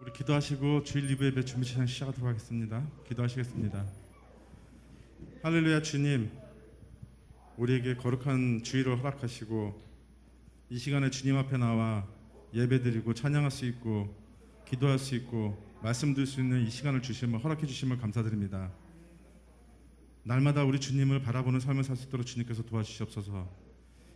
우리 기도하시고 주일 리뷰 예배 준비 시간 시작하도록 하겠습니다. 기도하시겠습니다. 할렐루야. 주님, 우리에게 거룩한 주일을 허락하시고 이 시간에 주님 앞에 나와 예배드리고 찬양할 수 있고 기도할 수 있고 말씀 드릴 수 있는 이 시간을 주심을 허락해 주심을 감사드립니다. 날마다 우리 주님을 바라보는 삶을 살 수 있도록 주님께서 도와주시옵소서.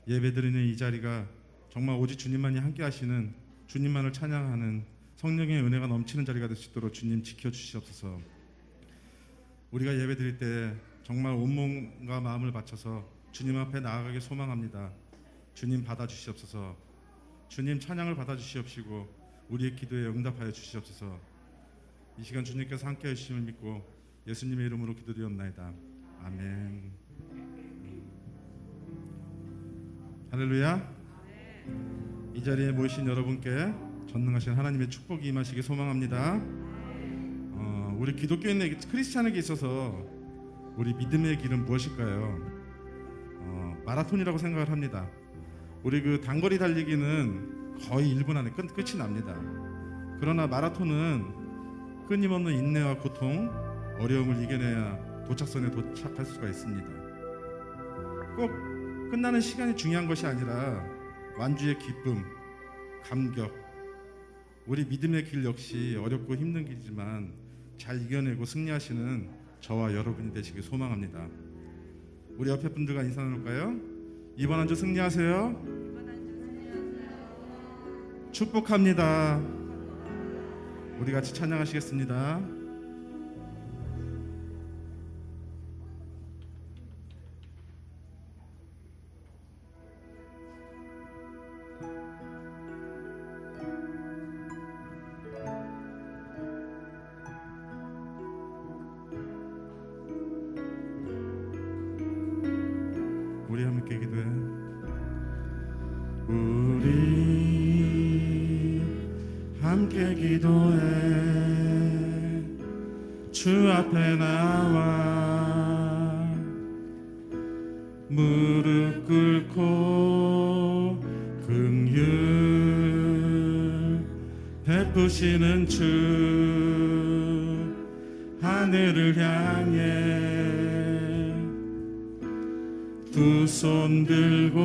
예배드리는 이 자리가 정말 오직 주님만이 함께 하시는, 주님만을 찬양하는 성령의 은혜가 넘치는 자리가 될 수 있도록 주님 지켜주시옵소서. 우리가 예배드릴 때 정말 온몸과 마음을 바쳐서 주님 앞에 나아가길 소망합니다. 주님 받아주시옵소서. 주님 찬양을 받아주시옵시고 우리의 기도에 응답하여 주시옵소서. 이 시간 주님께서 함께 해주심을 믿고 예수님의 이름으로 기도드리옵나이다. 아멘. 할렐루야. 이 자리에 모이신 여러분께 전능하신 하나님의 축복이 임하시길 소망합니다. 우리 기독교인에게, 크리스찬에게 있어서 우리 믿음의 길은 무엇일까요? 마라톤이라고 생각을 합니다. 우리 그 단거리 달리기는 거의 1분 안에 끝이 납니다. 그러나 마라톤은 끊임없는 인내와 고통, 어려움을 이겨내야 도착선에 도착할 수가 있습니다. 꼭 끝나는 시간이 중요한 것이 아니라 완주의 기쁨, 감격, 우리 믿음의 길 역시 어렵고 힘든 길이지만 잘 이겨내고 승리하시는 저와 여러분이 되시길 소망합니다. 우리 옆에 분들과 인사 나눌까요? 이번 한 주 승리하세요. 축복합니다. 우리 같이 찬양하시겠습니다. 우리 함께 기도해. 우리 함께 기도해. 주 앞에 나와 무릎 꿇고 긍휼 베푸시는 주 하늘을 향해 두 손 들고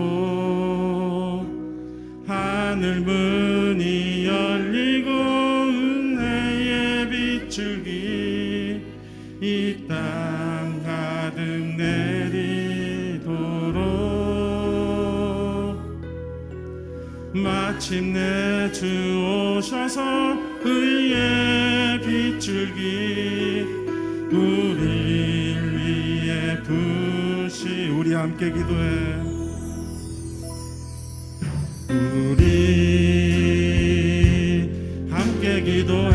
하늘 문이 열리고 은혜의 빗줄기 이 땅 가득 내리도록 마침내 주 오셔서 의의 빗줄기 우리를 위해 부시. 우리 함께 기도해. 우리 함께 기도해.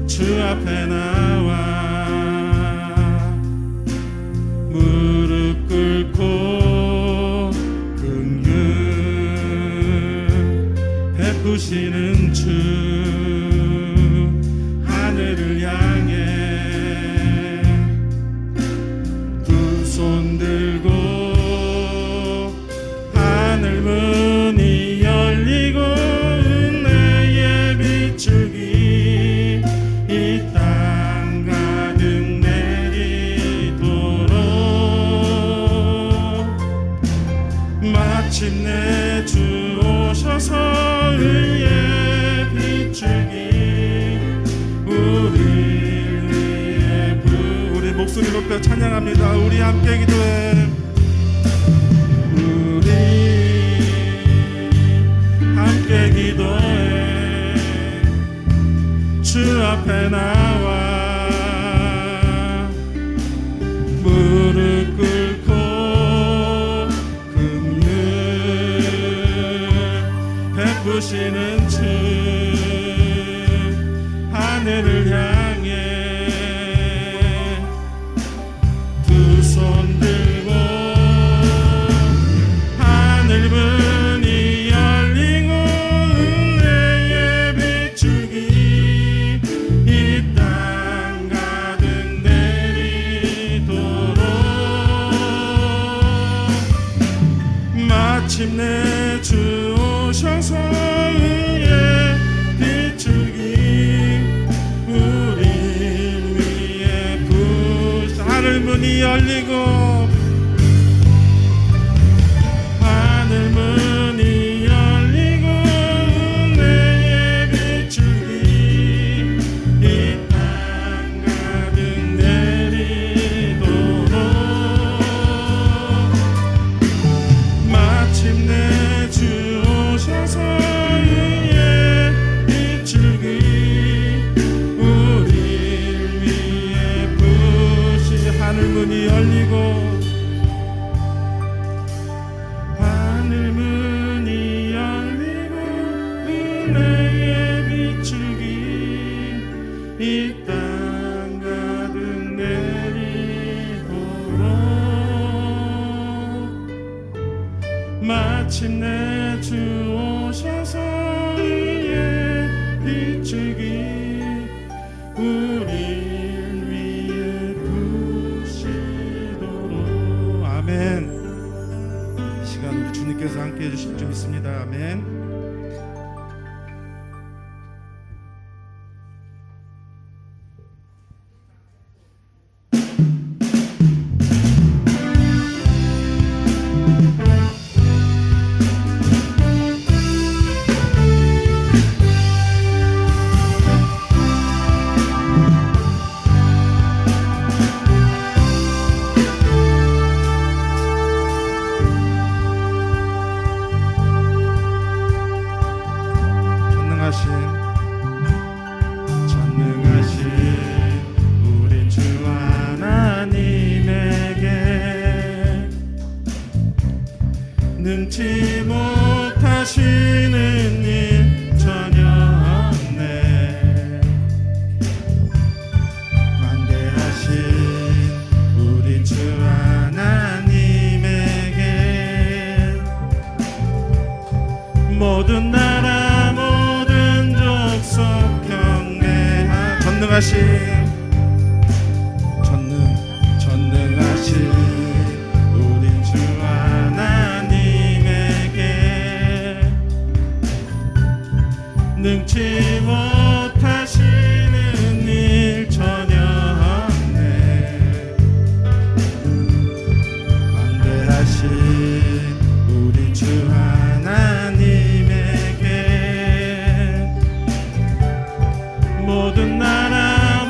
주 앞에 나와 무릎 꿇고 긍휼 베푸시는 주 하늘을 향해 두 손 들고 하늘 문이 열리고 은혜의 빗줄기 이 땅 가득 내리도록 마침내 주 오셔서 의의 빗줄기 우리를 위해 우리 목소리 높여 찬양합니다. 우리 함께 기도해. 우리 함께 기도해. 주 앞에 나와 무릎 꿇고 긍휼 베푸시는 주 하늘을 향해 두 손 들고 하늘 문이 열리고 은혜의 빗줄기 이 땅 가득 내리도록 마침내 주 오셔서 의의 열리고 하늘 문이 열리고 은혜의 비추기 이 땅 가득 내리도록 마침내 주 오셔서 의의 비추기 우릴 위해 부시 하늘 문이 열리고 하늘 문이 열리고 은혜의 비추기 이 땅 가득 내리도록 마침내 주 오셔서 의의 비추기 우릴 위해 부시도록 아멘. 이 시간 우리 주님께서 함께 해주실 줄 믿습니다. 아멘. 전능하신 우리 주 하나님에게 능치 못하시는 일 전혀 없네. 광대하신 우리 주 하나님에게 모든 나라 모든 족속 경배하 전능하신 우리 주 하나님에게 능치 못하시는 일 전혀 없네. 광대하신 우리 주 하나님에게 모든 나라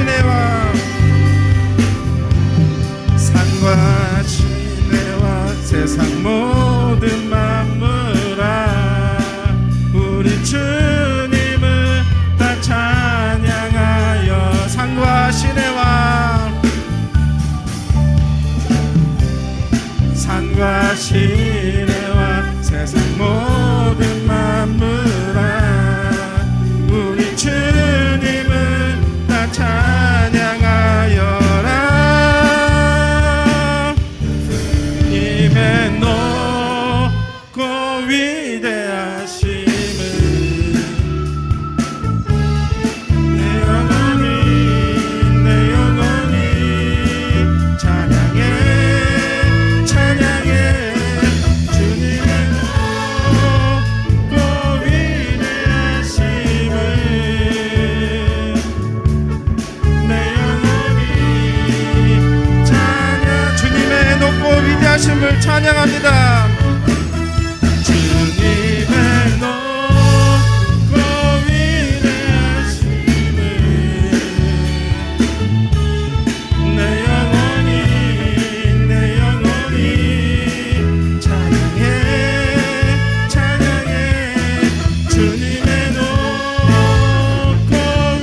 시내와 산과 시내와 세상 모든 만물아 우리 주님을 다 찬양하여 산과 시내와 산과 시내와 세상 모든 만물아 우리 주님을 다 찬양하여라. 주님의 높고 위대하심을 내 영혼이 찬양해 찬양해. 주님의 높고 위대하심을 내 영혼이 찬양. 주님의 높고 위대하심을 찬양합니다. 주님의 높고 위대하심을 내 영혼이 찬양해 찬양해. 주님의 높고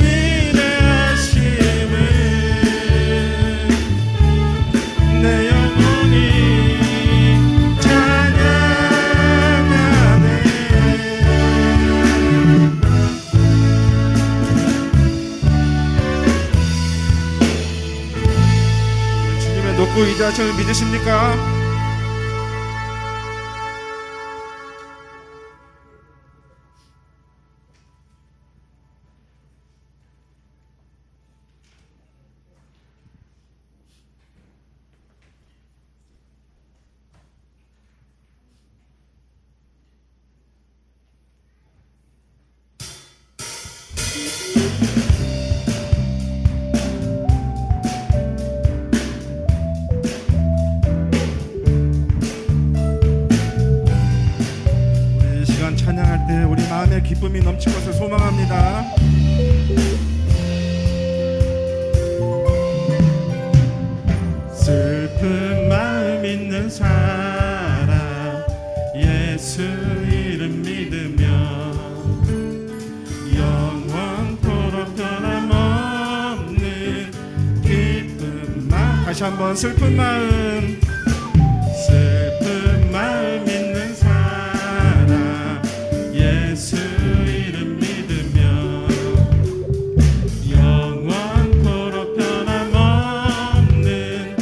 위대하심을 내 영혼이 찬양하네. 주님의 높고 위대하심을 믿으십니까? 우리 이 시간 찬양할 때 우리 마음에 기쁨이 넘칠 것을 소망합니다. 슬픈 마음 있는 사람 예수 이름 믿으며 영원토록 변함없는 기쁜 마음. 다시 한번 슬픈 마음 있는 사람 예수 이름 믿으며 영원토록 변함없는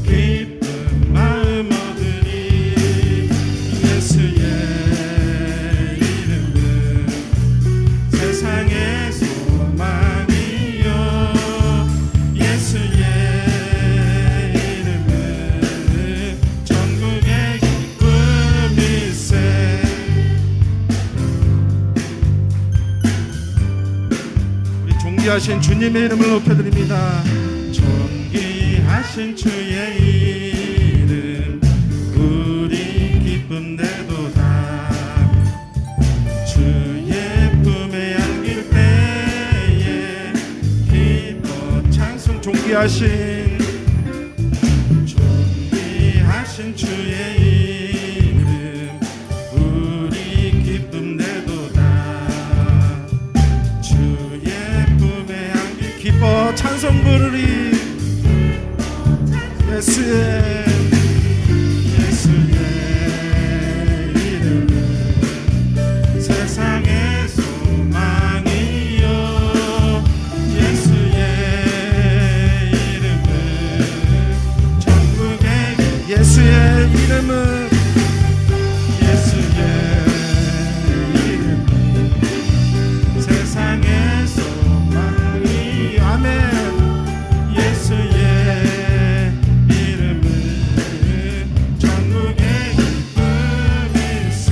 기쁜 마음 얻으리. 예수의 이름은 세상의 소망이요 예수의 이름은 전국의 기쁨일세. 우리 존귀하신 주님의 이름을 높여드립니다. 존귀하신 주의 이름 우리 기쁨되도다. 주의 품에 안길 때에 기뻐 찬송. 존귀하신 주의 이름 우리 기쁨되도다. 주의 품에 안길 기뻐 찬송 부르리. 예수의 이름은 세상의 소망이요 예수의 이름은 전국의 예수의 이름은 세상의 소망이. 아멘. 예수의 이름은 전국의 기쁨일세.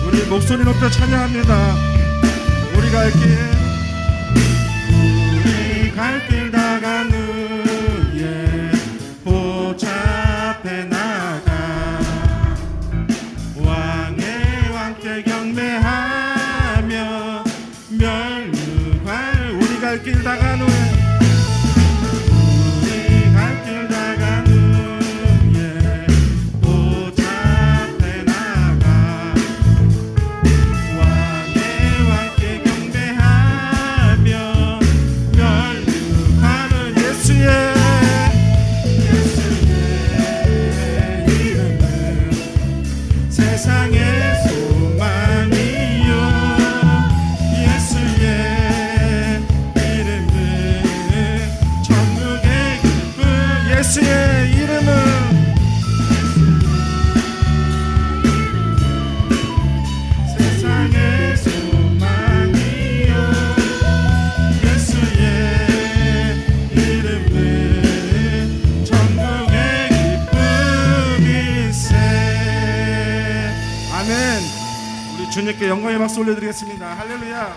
우리 목소리 높여 찬양합니다. 우리 갈 길 다가는 예 보좌 주님께 영광의 박수 올려드리겠습니다. 할렐루야.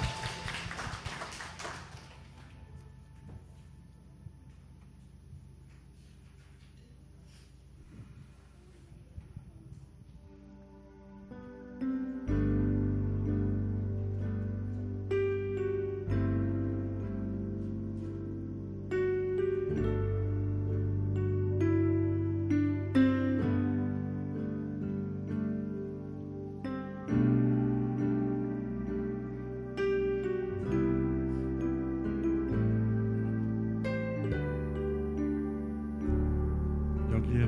여기에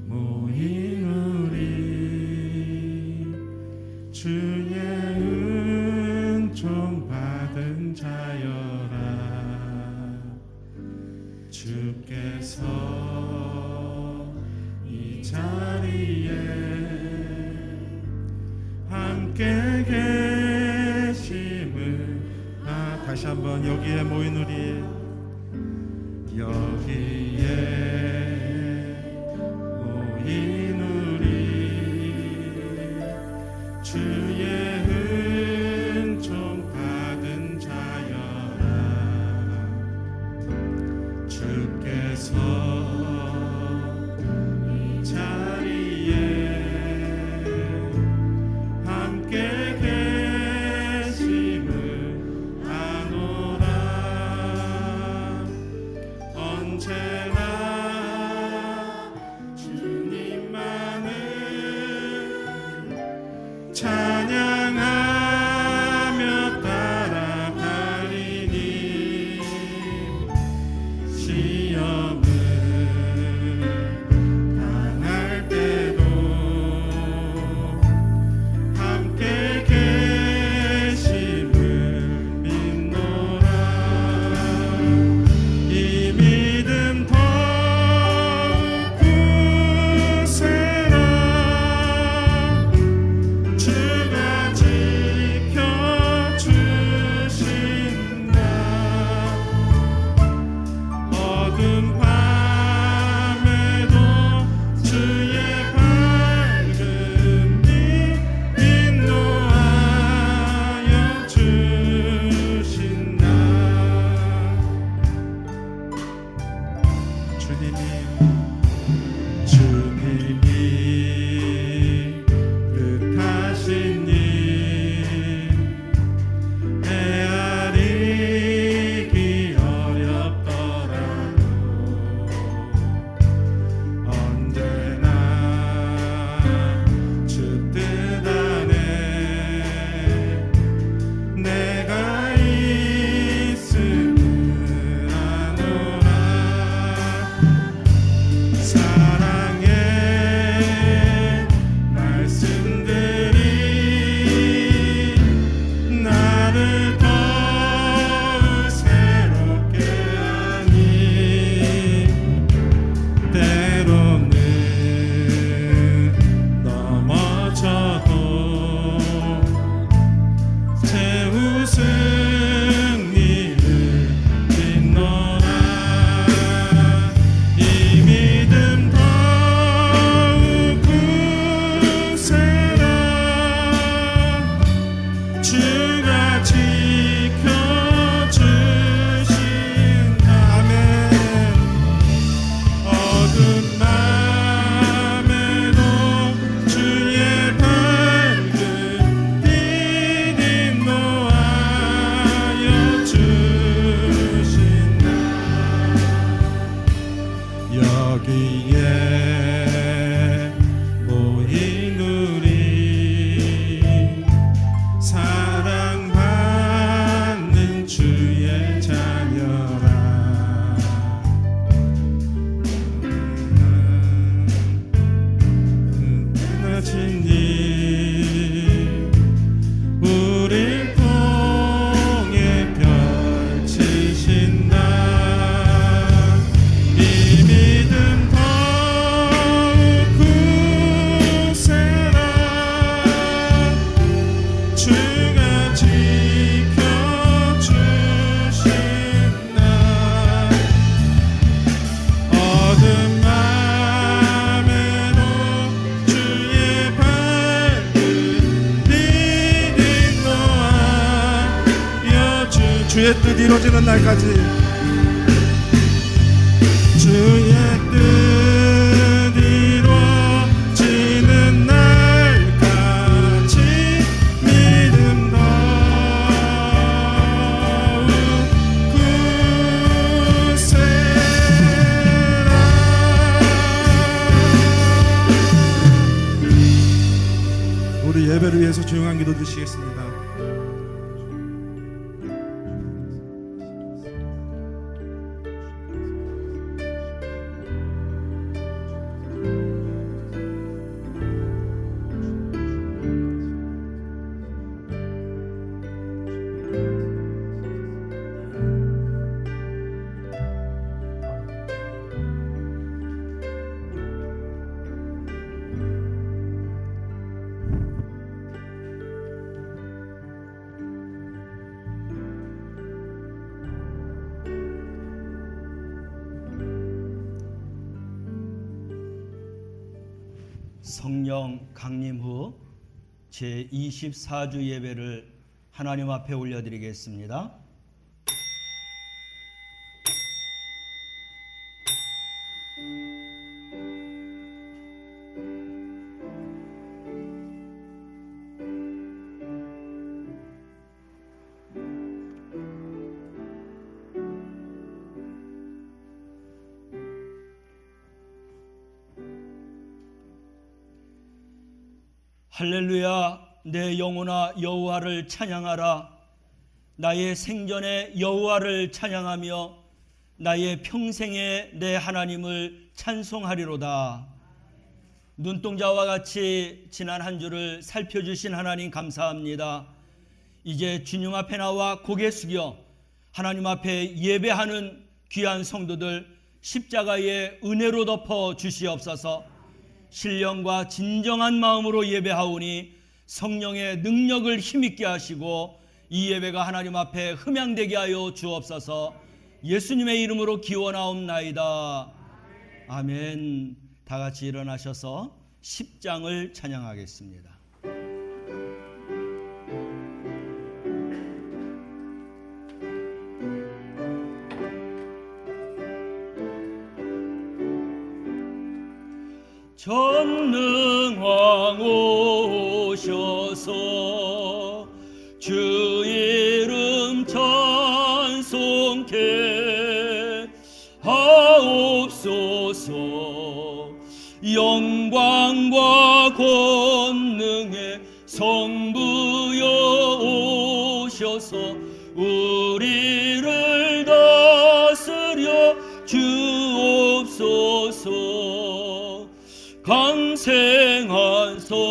모인 우리 주의 은총 받은 자여라. 주께서 이 자리에 함께 계심을 다시 한번 여기에 모인 우리 주의 은총 받은 자여라. 주께서 이 자리에 함께 계심을 아노라. 언제나 주님만을 찬양하며 따라가리니 시험을 당할 때도 함께 계심을 믿노라. 이 믿음 더욱 굳세라. 주가 지켜주신다. 어두운 밤에도 주의 밝은 빛 인도하여 주신다. 주님이 뜻하신 일 헤아리기 어렵더라도 언제나 주 뜻 안에 내가 있음을 아노라. 사랑의 말씀들이 나를 더욱 새롭게 하니 때로는 넘어져도 최후 승리를 빛노라. 이 믿음 더욱 굳세라. 주가 지켜주신다. 아멘. 어두운 밤에도 주의 밝은 빛 인도하여 주의 뜻 이루어지는 날까지, 주의 뜻 이루어지는 날까지 믿음 더욱 굳세라. 우리 예배를 위해서 조용한 기도 드리시겠습니다. 성령 강림 후 제24주 예배를 하나님 앞에 올려드리겠습니다. 할렐루야, 내 영혼아 여호와를 찬양하라. 나의 생전에 여호와를 찬양하며 나의 평생에 내 하나님을 찬송하리로다. 눈동자와 같이 지난 한 주를 살펴주신 하나님 감사합니다. 이제 주님 앞에 나와 고개 숙여 하나님 앞에 예배하는 귀한 성도들 십자가의 은혜로 덮어 주시옵소서. 신령과 진정한 마음으로 예배하오니 성령의 능력을 힘있게 하시고 이 예배가 하나님 앞에 흠양되게 하여 주옵소서. 예수님의 이름으로 기원하옵나이다. 아멘. 다 같이 일어나셔서 10장을 찬양하겠습니다. 전능왕 오셔서 주 이름 찬송케 하옵소서. 영광과 권능의 성부여 오셔서 우리를 다스려 주옵소서. 강생한 성자여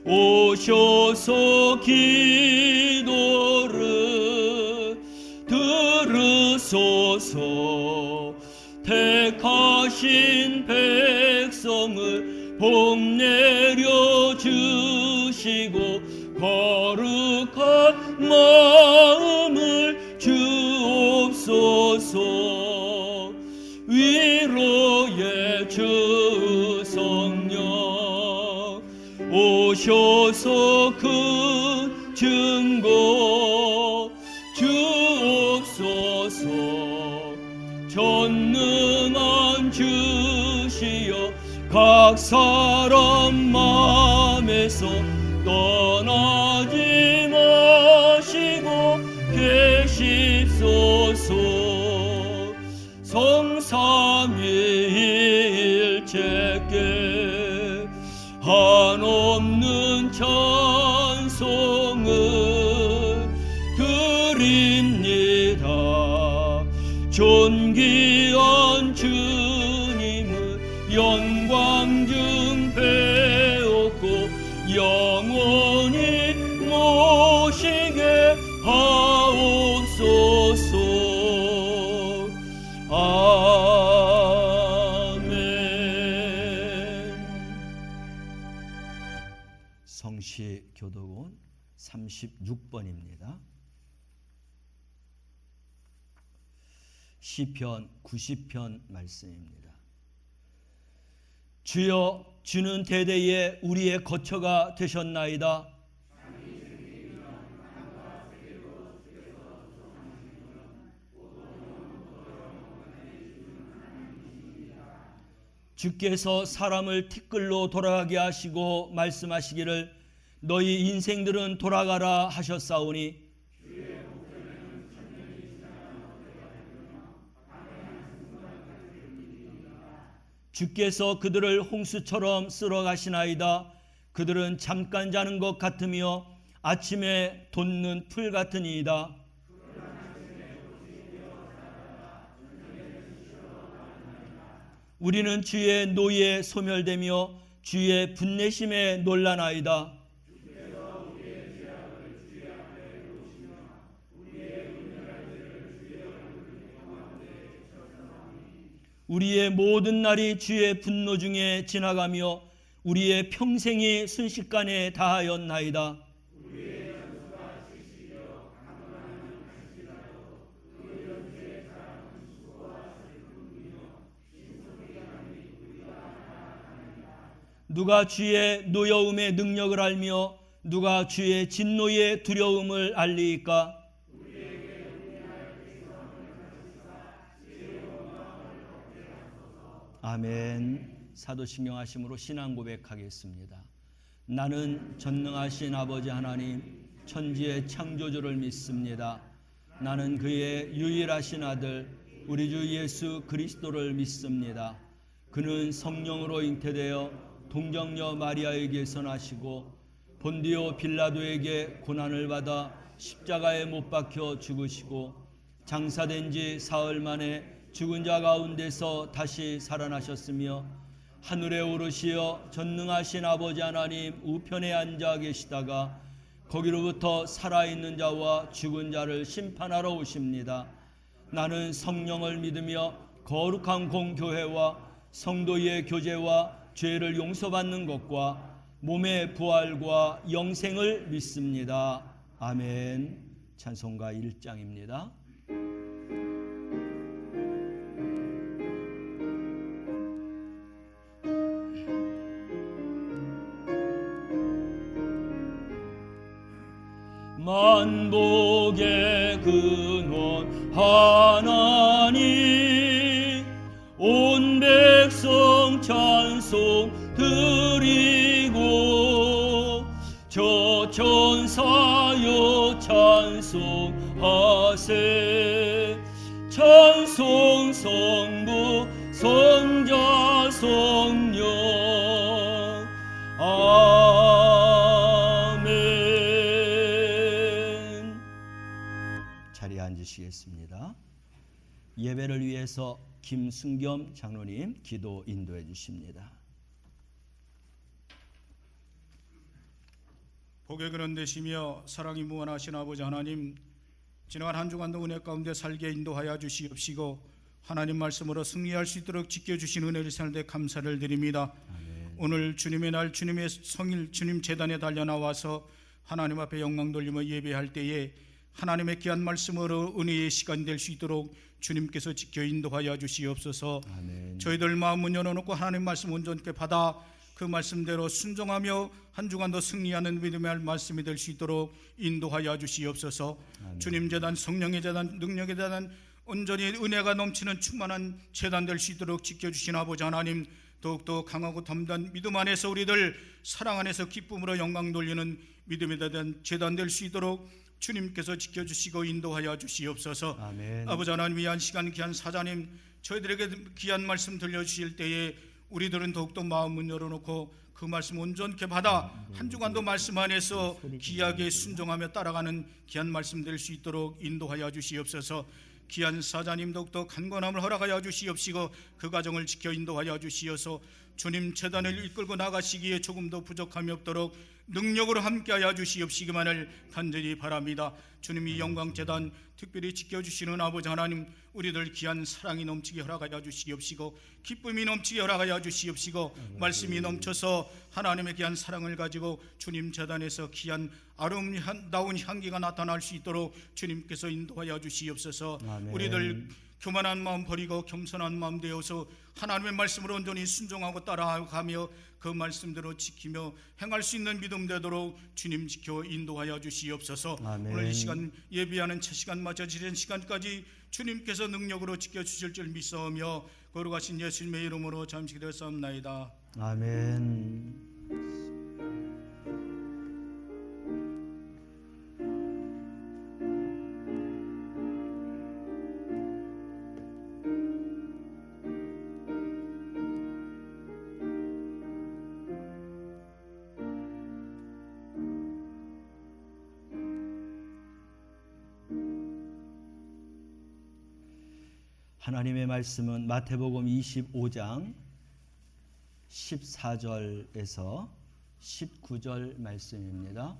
오셔서 기도를 들으소서. 택하신 백성을 복 내려 주시고 거룩한 마음을 주옵소서. 위로의 주 성령 오셔서 큰 증거 주옵소서. 전능한 주시여 각 사람 마음에서 떠나지 마시고 계십소서. 성삼위일체께 한없는 찬송을 드립니다. 존귀한 주님을 영광 중 배웠고 영원히 모시게 하옵소서. 성시교독은 36번입니다. 시편 90편 말씀입니다. 주여, 주는 대대에 우리의 거처가 되셨나이다. 주께서 사람을 티끌로 돌아가게 하시고 말씀하시기를 너희 인생들은 돌아가라 하셨사오니 주께서 그들을 홍수처럼 쓸어 가시나이다. 그들은 잠깐 자는 것 같으며 아침에 돋는 풀 같으니이다. 우리는 주의 노에 소멸되며 주의 분내심에 놀라나이다. 우리의 모든 날이 주의 분노 중에 지나가며 우리의 평생이 순식간에 다하였나이다. 누가 주의 노여움의 능력을 알며 누가 주의 진노의 두려움을 알리이까? 아멘. 사도신경 하심으로 신앙 고백하겠습니다. 나는 전능하신 아버지 하나님 천지의 창조주를 믿습니다. 나는 그의 유일하신 아들 우리 주 예수 그리스도를 믿습니다. 그는 성령으로 잉태되어 동정녀 마리아에게서 나시고 본디오 빌라도에게 고난을 받아 십자가에 못 박혀 죽으시고 장사된 지 사흘 만에 죽은 자 가운데서 다시 살아나셨으며 하늘에 오르시어 전능하신 아버지 하나님 우편에 앉아 계시다가 거기로부터 살아있는 자와 죽은 자를 심판하러 오십니다. 나는 성령을 믿으며 거룩한 공교회와 성도의 교제와 죄를 용서받는 것과 몸의 부활과 영생을 믿습니다. 아멘. 찬송가 1장입니다. 만복의 근원 하나님 온 백성 찬송 드리고 저 천사여 찬송하세 찬송 성부 성자 성령 아멘. 자리에 앉으시겠습니다. 예배를 위해서 김순겸 장로님 기도 인도해 주십니다. 복의 근원 되시며 사랑이 무한하신 아버지 하나님, 지나간 한 주간도 은혜 가운데 살게 인도하여 주시옵시고 하나님 말씀으로 승리할 수 있도록 지켜주신 은혜를 살되 감사를 드립니다. 아멘. 오늘 주님의 날 주님의 성일 주님 재단에 달려나와서 하나님 앞에 영광 돌리며 예배할 때에 하나님의 귀한 말씀으로 은혜의 시간 될 수 있도록 주님께서 지켜 인도하여 주시옵소서. 아멘. 저희들 마음을 열어놓고 하나님 말씀 온전케 받아 그 말씀대로 순종하며 한 주간도 승리하는 믿음의 말씀이 될 수 있도록 인도하여 주시옵소서. 아멘. 주님 재단, 성령의 재단, 능력의 재단, 온전히 은혜가 넘치는 충만한 재단 될 수 있도록 지켜주신 아버지 하나님, 더욱더 강하고 담대한 믿음 안에서 우리들 사랑 안에서 기쁨으로 영광 돌리는 믿음에 대한 재단 될 수 있도록 주님께서 지켜주시고 인도하여 주시옵소서. 아멘. 아버지 하나님, 위한 시간 귀한 사자님, 저희들에게 귀한 말씀 들려주실 때에 우리들은 더욱더 마음을 열어놓고 그 말씀 온전케 받아 한 주간도 말씀 안에서 귀하게 순종하며 따라가는 귀한 말씀 될 수 있도록 인도하여 주시옵소서. 귀한 사자님 더욱더 간건함을 허락하여 주시옵시고 그 가정을 지켜 인도하여 주시어서 주님 재단을 이끌고 나가시기에 조금도 부족함이 없도록 능력으로 함께하여 주시옵시기만을 간절히 바랍니다. 주님이 영광재단 특별히 지켜주시는 아버지 하나님, 우리들 귀한 사랑이 넘치게 허락하여 주시옵시고 기쁨이 넘치게 허락하여 주시옵시고 말씀이 넘쳐서 하나님의 귀한 사랑을 가지고 주님 재단에서 귀한 아름다운 향기가 나타날 수 있도록 주님께서 인도하여 주시옵소서. 아멘. 우리들 교만한 마음 버리고 겸손한 마음 되어서 하나님의 말씀으로 온전히 순종하고 따라가며 그 말씀대로 지키며 행할 수 있는 믿음 되도록 주님 지켜 인도하여 주시옵소서. 아멘. 오늘 이 시간 예배하는 첫 시간 맞춰지는 시간까지 주님께서 능력으로 지켜주실 줄 믿사오며 거룩하신 예수님의 이름으로 잠시 기도했사옵나이다. 아멘. 하나님의 말씀은 마태복음 25장 14절에서 19절 말씀입니다.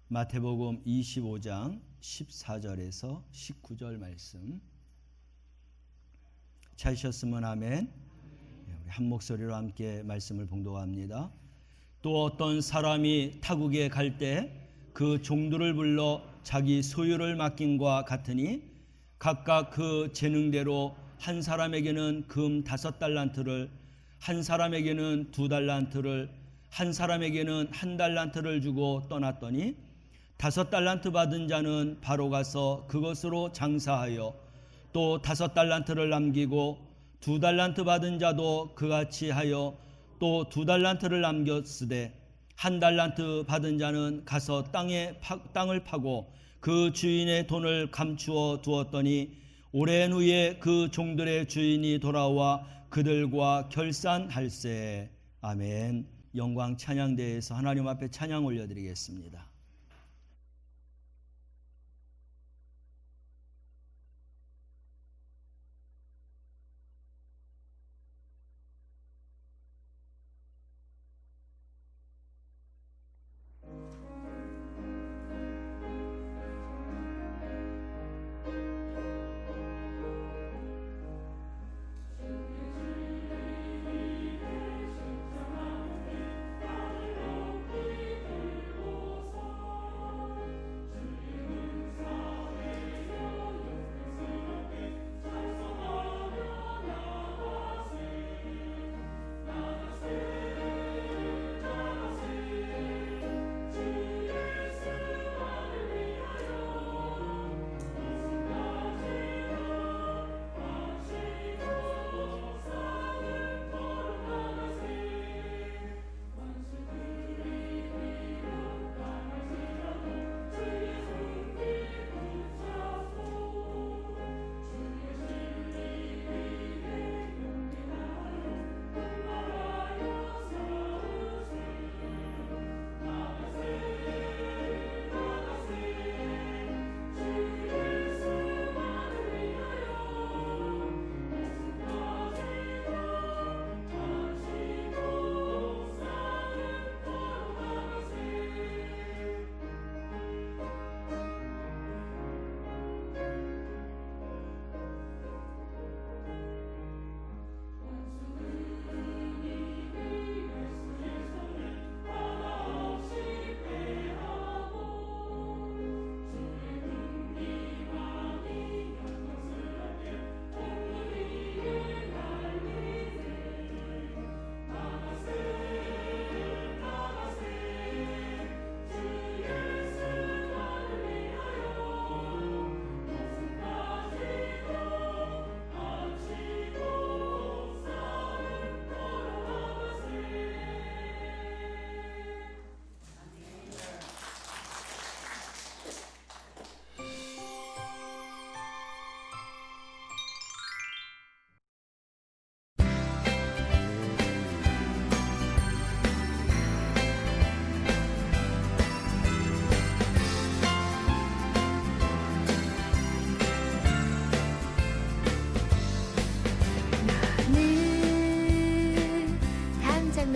마태복음 25장 14절에서 19절 말씀. 찾으셨으면 아멘. 우리 한 목소리로 함께 말씀을 봉독합니다. 또 어떤 사람이 타국에 갈 때 그 종들을 불러 자기 소유를 맡김과 같으니 각각 그 재능대로 한 사람에게는 금 5달란트를, 한 사람에게는 2달란트를, 한 사람에게는 1달란트를 주고 떠났더니 5달란트 받은 자는 바로 가서 그것으로 장사하여 또 5달란트를 남기고 2달란트 받은 자도 그같이 하여 또 2달란트를 남겼으되 1달란트 받은 자는 가서 땅을 파고 그 주인의 돈을 감추어 두었더니 오랜 후에 그 종들의 주인이 돌아와 그들과 결산할세. 아멘. 영광 찬양대에서 하나님 앞에 찬양 올려드리겠습니다.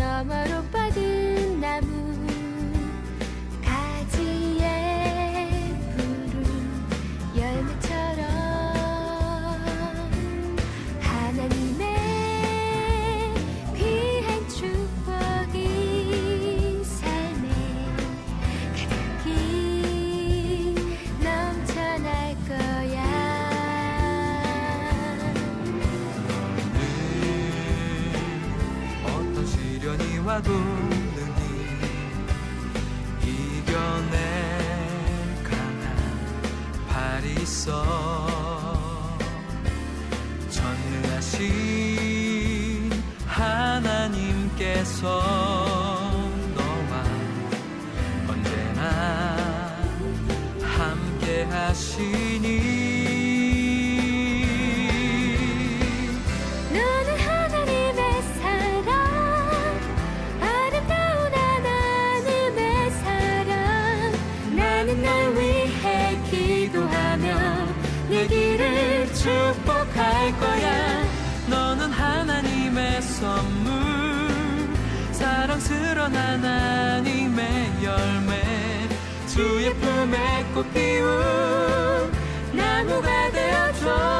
너머로 뻗은 나무 가지에 푸른 열매처럼 하나님의 귀한 축복이 삶에 가득히 넘쳐날 거야. 어떤 시련이 와도 능히 이겨낼 강한 있어. 전능하신 하나님께서 너와 언제나 함께 하시니. 너는 하나님의 사랑, 아름다운 하나님의 사랑. 나는 널 위해 기도하며 내 길을 축복할 거야. 너는 하나님의 선물, 사랑스러운 하나님의 열매, 주의 품에 꽃 피운 나무가 되어줘.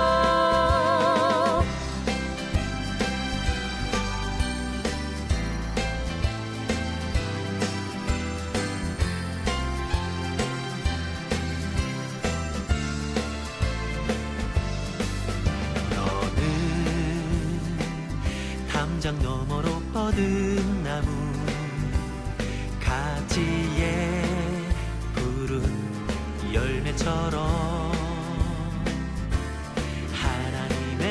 담장 너머로 뻗은 나무, 가지에 푸른 열매처럼 하나님의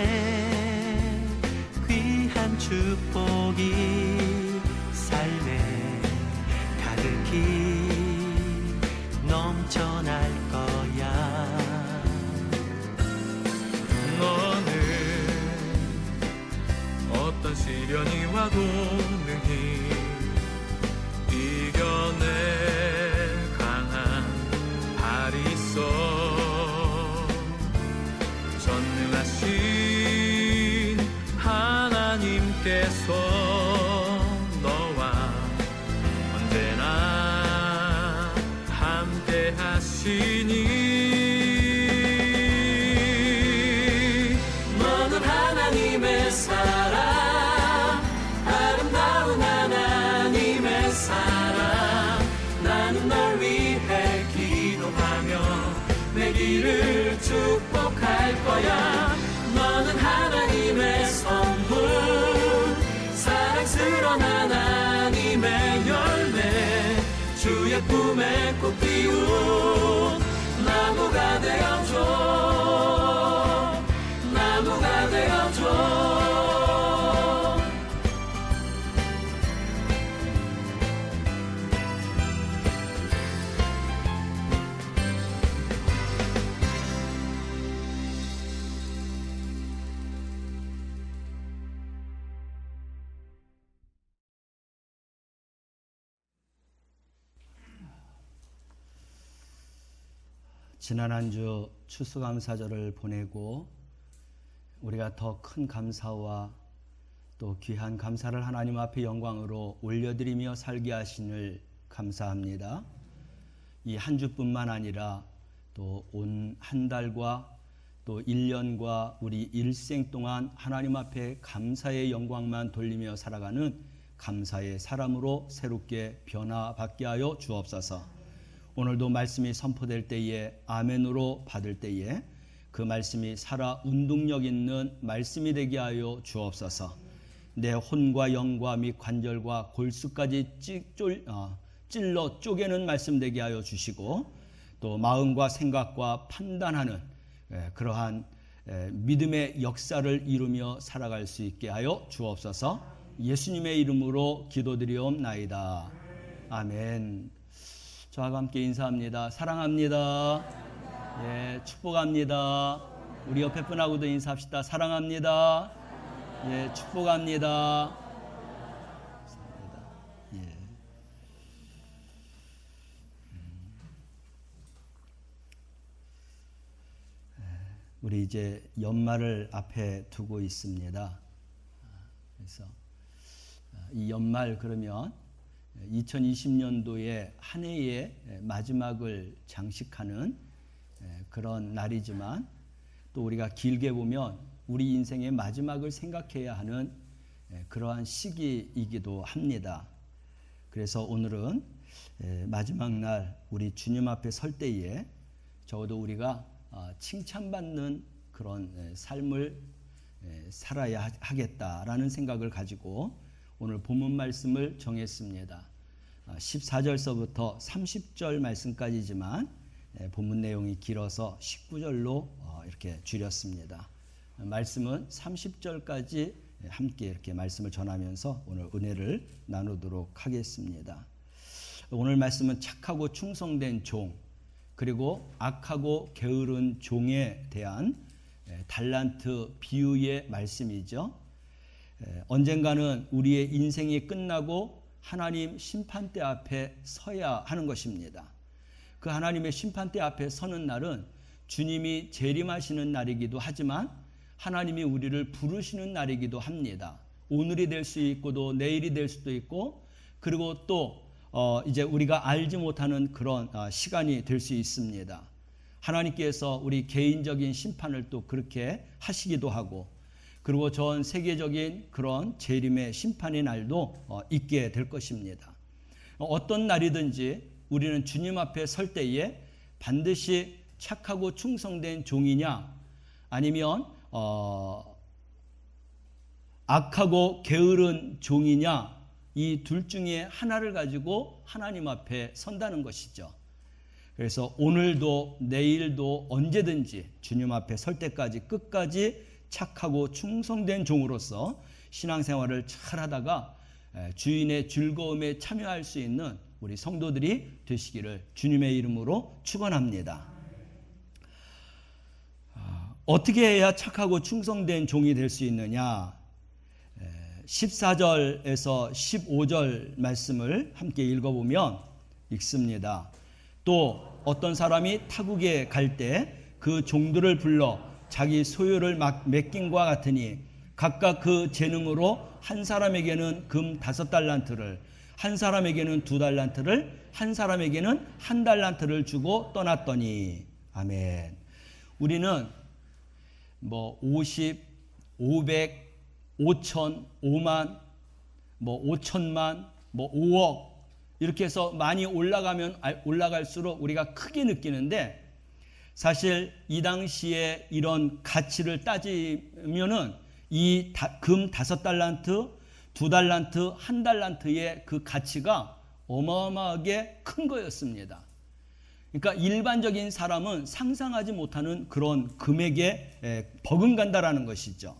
귀한 축복이 삶에 가득히 넘쳐날 거야. 너는 어떤 시련이 와도 능히 이겨낼 강한 발이 있어. 전능하신 하나님께서 너와 언제나 함께 하시니. 너는 하나님의 사랑, 아름다운 하나님의 사랑. 나는 널 위해 기도하며 내 길을 축복할 거야. 너는 하나님의 선물, 사랑스러운 하나님의 열매, 주의 품에 꽃 피운 나무가 되어줘. 나무가 되어줘. 지난 한 주 추수감사절을 보내고 우리가 더 큰 감사와 또 귀한 감사를 하나님 앞에 영광으로 올려드리며 살게 하시늘 감사합니다. 이 한 주뿐만 아니라 또 온 한 달과 또 1년과 우리 일생 동안 하나님 앞에 감사의 영광만 돌리며 살아가는 감사의 사람으로 새롭게 변화받게 하여 주옵소서. 오늘도 말씀이 선포될 때에 아멘으로 받을 때에 그 말씀이 살아 운동력 있는 말씀이 되게 하여 주옵소서. 내 혼과 영과 및 관절과 골수까지 찔러 쪼개는 말씀 되게 하여 주시고, 또 마음과 생각과 판단하는 그러한 믿음의 역사를 이루며 살아갈 수 있게 하여 주옵소서. 예수님의 이름으로 기도드리옵나이다. 아멘. 저와 함께 인사합니다. 사랑합니다. 예, 축복합니다. 우리 옆에 분하고도 인사합시다. 사랑합니다. 예, 축복합니다. 예. 우리 이제 연말을 앞에 두고 있습니다. 그래서 이 연말 그러면 2020년도의 한 해의 마지막을 장식하는 그런 날이지만, 또 우리가 길게 보면 우리 인생의 마지막을 생각해야 하는 그러한 시기이기도 합니다. 그래서 오늘은 마지막 날 우리 주님 앞에 설 때에 적어도 우리가 칭찬받는 그런 삶을 살아야 하겠다라는 생각을 가지고 오늘 본문 말씀을 정했습니다. 14절서부터 30절 말씀까지지만 본문 내용이 길어서 19절로 이렇게 줄였습니다. 말씀은 30절까지 함께 이렇게 말씀을 전하면서 오늘 은혜를 나누도록 하겠습니다. 오늘 말씀은 착하고 충성된 종, 그리고 악하고 게으른 종에 대한 달란트 비유의 말씀이죠. 언젠가는 우리의 인생이 끝나고 하나님 심판대 앞에 서야 하는 것입니다. 그 하나님의 심판대 앞에 서는 날은 주님이 재림하시는 날이기도 하지만 하나님이 우리를 부르시는 날이기도 합니다. 오늘이 될 수 있고 또 내일이 될 수도 있고, 그리고 또 이제 우리가 알지 못하는 그런 시간이 될 수 있습니다. 하나님께서 우리 개인적인 심판을 또 그렇게 하시기도 하고, 그리고 전 세계적인 그런 재림의 심판의 날도 있게 될 것입니다. 어떤 날이든지 우리는 주님 앞에 설 때에 반드시 착하고 충성된 종이냐, 아니면 악하고 게으른 종이냐, 이 둘 중에 하나를 가지고 하나님 앞에 선다는 것이죠. 그래서 오늘도 내일도 언제든지 주님 앞에 설 때까지 끝까지 착하고 충성된 종으로서 신앙생활을 잘 하다가 주인의 즐거움에 참여할 수 있는 우리 성도들이 되시기를 주님의 이름으로 축원합니다. 어떻게 해야 착하고 충성된 종이 될 수 있느냐? 14절에서 15절 말씀을 함께 읽어보면 읽습니다. 또 어떤 사람이 타국에 갈 때 그 종들을 불러 자기 소유를 맡김과 같으니 각각 그 재능으로 한 사람에게는 금 5달란트를, 한 사람에게는 2달란트를, 한 사람에게는 1달란트를 주고 떠났더니. 아멘. 우리는 50, 500, 5천, 5만, 5천만, 5억 이렇게 해서 많이 올라갈수록 우리가 크게 느끼는데, 사실 이 당시에 이런 가치를 따지면은 이 금 5달란트, 2달란트, 1달란트의 그 가치가 어마어마하게 큰 거였습니다. 그러니까 일반적인 사람은 상상하지 못하는 그런 금액에 버금간다라는 것이죠.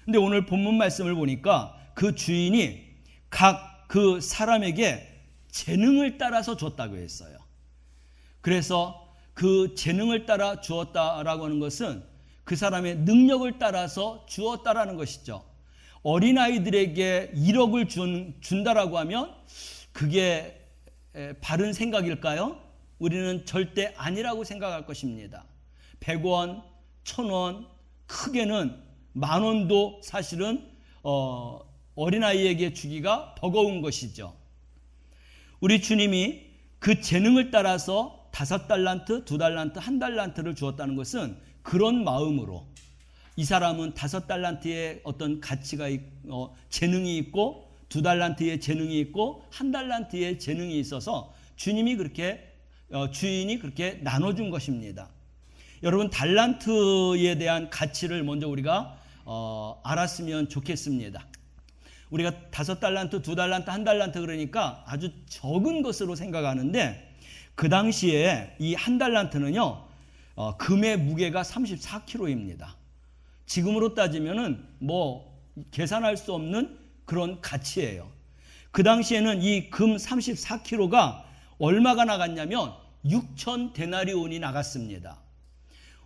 근데 오늘 본문 말씀을 보니까 그 주인이 각 그 사람에게 재능을 따라서 줬다고 했어요. 그래서 그 재능을 따라 주었다라고 하는 것은 그 사람의 능력을 따라서 주었다라는 것이죠. 어린아이들에게 1억을 준다라고 하면 그게 바른 생각일까요? 우리는 절대 아니라고 생각할 것입니다. 100원, 1000원, 크게는 10,000원도 사실은 어린아이에게 주기가 버거운 것이죠. 우리 주님이 그 재능을 따라서 5달란트, 2달란트, 1달란트를 주었다는 것은 그런 마음으로, 이 사람은 5달란트의 어떤 가치가 재능이 있고 2달란트의 재능이 있고 1달란트의 재능이 있어서 주인이 그렇게 나눠준 것입니다. 여러분, 달란트에 대한 가치를 먼저 우리가 알았으면 좋겠습니다. 우리가 5달란트, 2달란트, 1달란트 그러니까 아주 적은 것으로 생각하는데, 그 당시에 이 1달란트는요, 금의 무게가 34kg입니다. 지금으로 따지면은 계산할 수 없는 그런 가치예요. 그 당시에는 이 금 34kg가 얼마가 나갔냐면 6천 데나리온이 나갔습니다.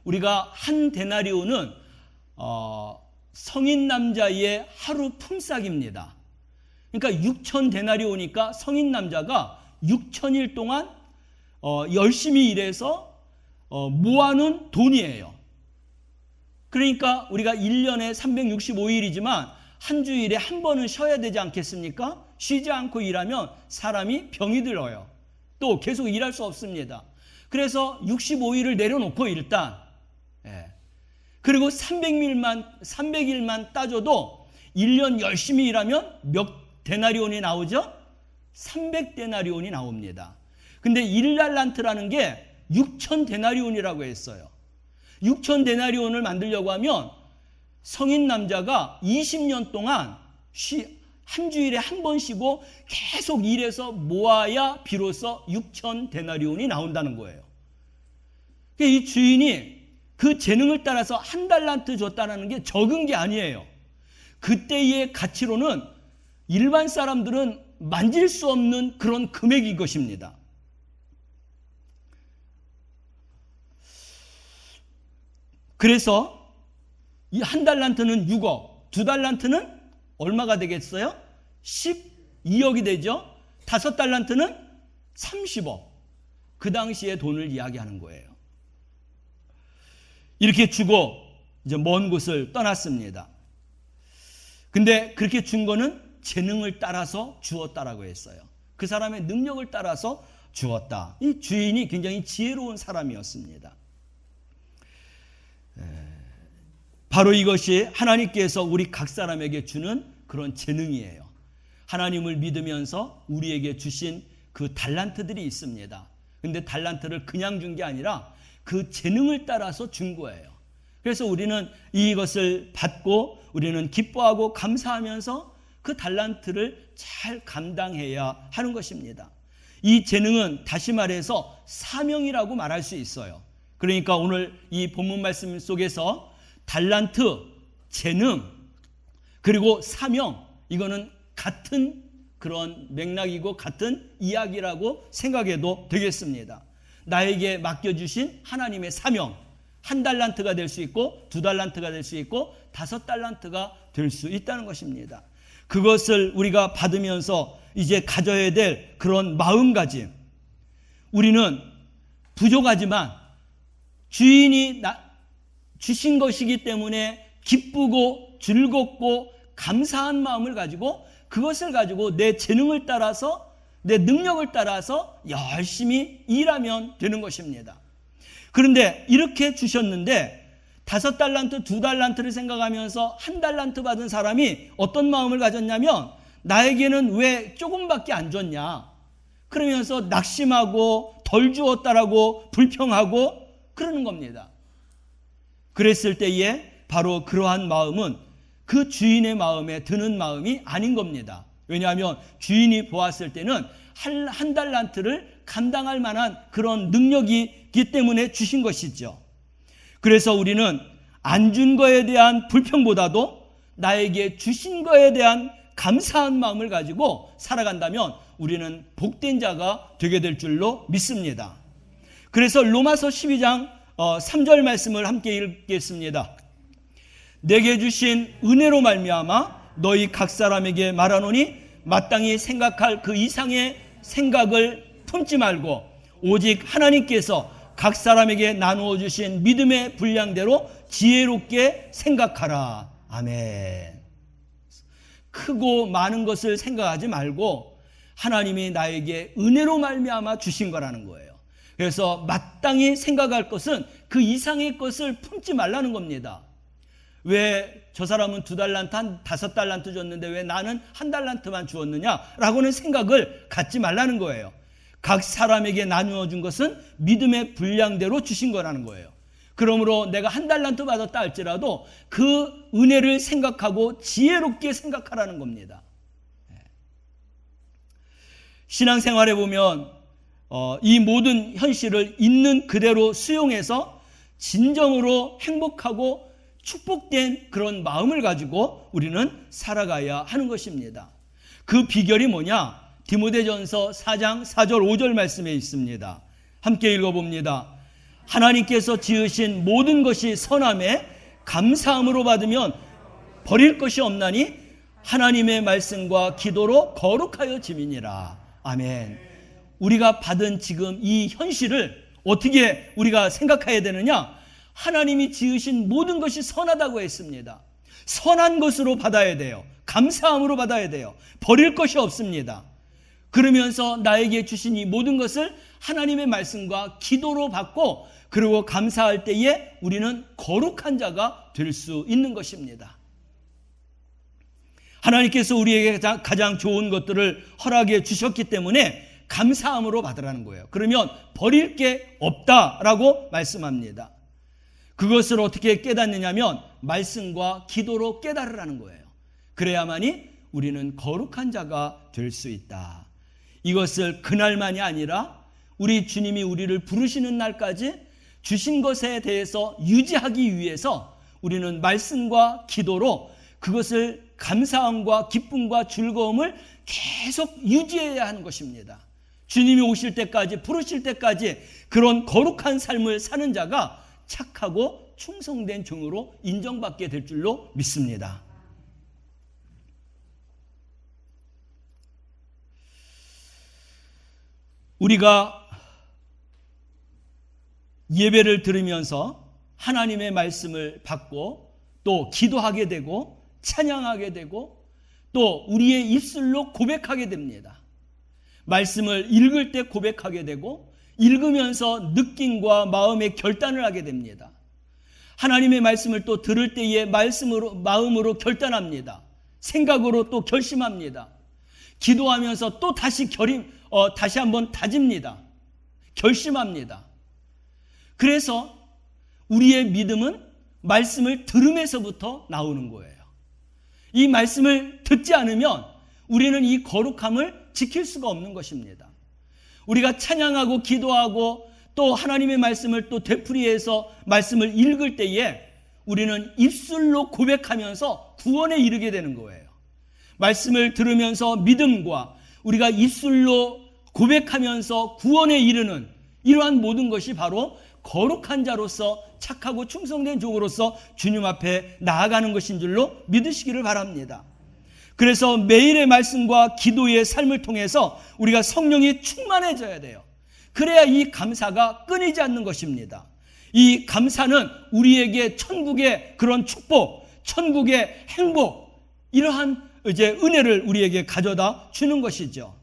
우리가 한 데나리온은 성인 남자의 하루 품삯입니다. 그러니까 6천 데나리온이니까 성인 남자가 6천일 동안 열심히 일해서 모아놓은 돈이에요. 그러니까 우리가 1년에 365일이지만 한 주일에 한 번은 쉬어야 되지 않겠습니까? 쉬지 않고 일하면 사람이 병이 들어요. 또 계속 일할 수 없습니다. 그래서 65일을 내려놓고 일단 그리고 300일만 따져도 1년 열심히 일하면 몇 데나리온이 나오죠? 300데나리온이 나옵니다. 근데 1달란트라는 게 6천 데나리온이라고 했어요. 6천 데나리온을 만들려고 하면 성인 남자가 20년 동안 한 주일에 한 번 쉬고 계속 일해서 모아야 비로소 6천 데나리온이 나온다는 거예요. 이 주인이 그 재능을 따라서 한 달란트 줬다는 게 적은 게 아니에요. 그때의 가치로는 일반 사람들은 만질 수 없는 그런 금액인 것입니다. 그래서 이 한 달란트는 6억, 두 달란트는 얼마가 되겠어요? 12억이 되죠. 5달란트는 30억. 그 당시의 돈을 이야기하는 거예요. 이렇게 주고 이제 먼 곳을 떠났습니다. 근데 그렇게 준 거는 재능을 따라서 주었다라고 했어요. 그 사람의 능력을 따라서 주었다. 이 주인이 굉장히 지혜로운 사람이었습니다. 바로 이것이 하나님께서 우리 각 사람에게 주는 그런 재능이에요. 하나님을 믿으면서 우리에게 주신 그 달란트들이 있습니다. 근데 달란트를 그냥 준 게 아니라 그 재능을 따라서 준 거예요. 그래서 우리는 이것을 받고 우리는 기뻐하고 감사하면서 그 달란트를 잘 감당해야 하는 것입니다. 이 재능은 다시 말해서 사명이라고 말할 수 있어요. 그러니까 오늘 이 본문 말씀 속에서 달란트, 재능, 그리고 사명, 이거는 같은 그런 맥락이고 같은 이야기라고 생각해도 되겠습니다. 나에게 맡겨주신 하나님의 사명, 한 달란트가 될 수 있고 두 달란트가 될 수 있고 5달란트가 될 수 있다는 것입니다. 그것을 우리가 받으면서 이제 가져야 될 그런 마음가짐. 우리는 부족하지만 주인이 주신 것이기 때문에 기쁘고 즐겁고 감사한 마음을 가지고 그것을 가지고 내 재능을 따라서 내 능력을 따라서 열심히 일하면 되는 것입니다. 그런데 이렇게 주셨는데 5달란트, 2달란트를 생각하면서 1달란트 받은 사람이 어떤 마음을 가졌냐면 나에게는 왜 조금밖에 안 줬냐 그러면서 낙심하고 덜 주었다라고 불평하고 그러는 겁니다. 그랬을 때에 바로 그러한 마음은 그 주인의 마음에 드는 마음이 아닌 겁니다. 왜냐하면 주인이 보았을 때는 한 달란트를 감당할 만한 그런 능력이 있기 때문에 주신 것이죠. 그래서 우리는 안 준 거에 대한 불평보다도 나에게 주신 거에 대한 감사한 마음을 가지고 살아간다면 우리는 복된 자가 되게 될 줄로 믿습니다. 그래서 로마서 12장 3절 말씀을 함께 읽겠습니다. 내게 주신 은혜로 말미암아 너희 각 사람에게 말하노니 마땅히 생각할 그 이상의 생각을 품지 말고 오직 하나님께서 각 사람에게 나누어 주신 믿음의 분량대로 지혜롭게 생각하라. 아멘. 크고 많은 것을 생각하지 말고 하나님이 나에게 은혜로 말미암아 주신 거라는 거예요. 그래서 마땅히 생각할 것은 그 이상의 것을 품지 말라는 겁니다. 왜 저 사람은 2달란트, 한 5달란트 줬는데 왜 나는 1달란트만 주었느냐라고는 생각을 갖지 말라는 거예요. 각 사람에게 나누어 준 것은 믿음의 분량대로 주신 거라는 거예요. 그러므로 내가 1달란트 받았다 할지라도 그 은혜를 생각하고 지혜롭게 생각하라는 겁니다. 신앙생활에 보면 이 모든 현실을 있는 그대로 수용해서 진정으로 행복하고 축복된 그런 마음을 가지고 우리는 살아가야 하는 것입니다. 그 비결이 뭐냐? 디모데전서 4장 4절 5절 말씀에 있습니다. 함께 읽어봅니다. 하나님께서 지으신 모든 것이 선함에 감사함으로 받으면 버릴 것이 없나니 하나님의 말씀과 기도로 거룩하여 짐이니라. 아멘. 우리가 받은 지금 이 현실을 어떻게 우리가 생각해야 되느냐? 하나님이 지으신 모든 것이 선하다고 했습니다. 선한 것으로 받아야 돼요. 감사함으로 받아야 돼요. 버릴 것이 없습니다. 그러면서 나에게 주신 이 모든 것을 하나님의 말씀과 기도로 받고 그리고 감사할 때에 우리는 거룩한 자가 될 수 있는 것입니다. 하나님께서 우리에게 가장 좋은 것들을 허락해 주셨기 때문에 감사함으로 받으라는 거예요. 그러면 버릴 게 없다라고 말씀합니다. 그것을 어떻게 깨닫느냐면 말씀과 기도로 깨달으라는 거예요. 그래야만이 우리는 거룩한 자가 될 수 있다. 이것을 그날만이 아니라 우리 주님이 우리를 부르시는 날까지 주신 것에 대해서 유지하기 위해서 우리는 말씀과 기도로 그것을 감사함과 기쁨과 즐거움을 계속 유지해야 하는 것입니다. 주님이 오실 때까지, 부르실 때까지 그런 거룩한 삶을 사는 자가 착하고 충성된 종으로 인정받게 될 줄로 믿습니다. 우리가 예배를 들으면서 하나님의 말씀을 받고 또 기도하게 되고 찬양하게 되고 또 우리의 입술로 고백하게 됩니다. 말씀을 읽을 때 고백하게 되고 읽으면서 느낌과 마음의 결단을 하게 됩니다. 하나님의 말씀을 또 들을 때에 마음으로 결단합니다. 생각으로 또 결심합니다. 기도하면서 또 다시 한번 다집니다. 결심합니다. 그래서 우리의 믿음은 말씀을 들음에서부터 나오는 거예요. 이 말씀을 듣지 않으면 우리는 이 거룩함을 지킬 수가 없는 것입니다. 우리가 찬양하고 기도하고 또 하나님의 말씀을 또 되풀이해서 말씀을 읽을 때에 우리는 입술로 고백하면서 구원에 이르게 되는 거예요. 말씀을 들으면서 믿음과 우리가 입술로 고백하면서 구원에 이르는 이러한 모든 것이 바로 거룩한 자로서 착하고 충성된 종으로서 주님 앞에 나아가는 것인 줄로 믿으시기를 바랍니다. 그래서 매일의 말씀과 기도의 삶을 통해서 우리가 성령이 충만해져야 돼요. 그래야 이 감사가 끊이지 않는 것입니다. 이 감사는 우리에게 천국의 그런 축복, 천국의 행복, 이러한 은혜를 우리에게 가져다 주는 것이죠.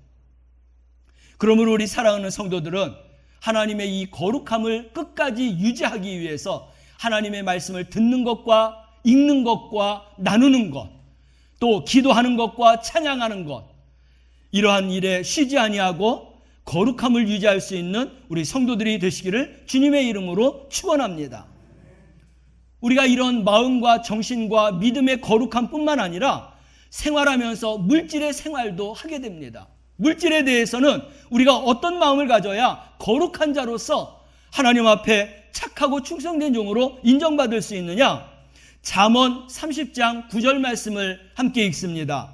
그러므로 우리 사랑하는 성도들은 하나님의 이 거룩함을 끝까지 유지하기 위해서 하나님의 말씀을 듣는 것과 읽는 것과 나누는 것, 또 기도하는 것과 찬양하는 것, 이러한 일에 쉬지 아니하고 거룩함을 유지할 수 있는 우리 성도들이 되시기를 주님의 이름으로 축원합니다. 우리가 이런 마음과 정신과 믿음의 거룩함뿐만 아니라 생활하면서 물질의 생활도 하게 됩니다. 물질에 대해서는 우리가 어떤 마음을 가져야 거룩한 자로서 하나님 앞에 착하고 충성된 종으로 인정받을 수 있느냐? 잠언 30장 9절 말씀을 함께 읽습니다.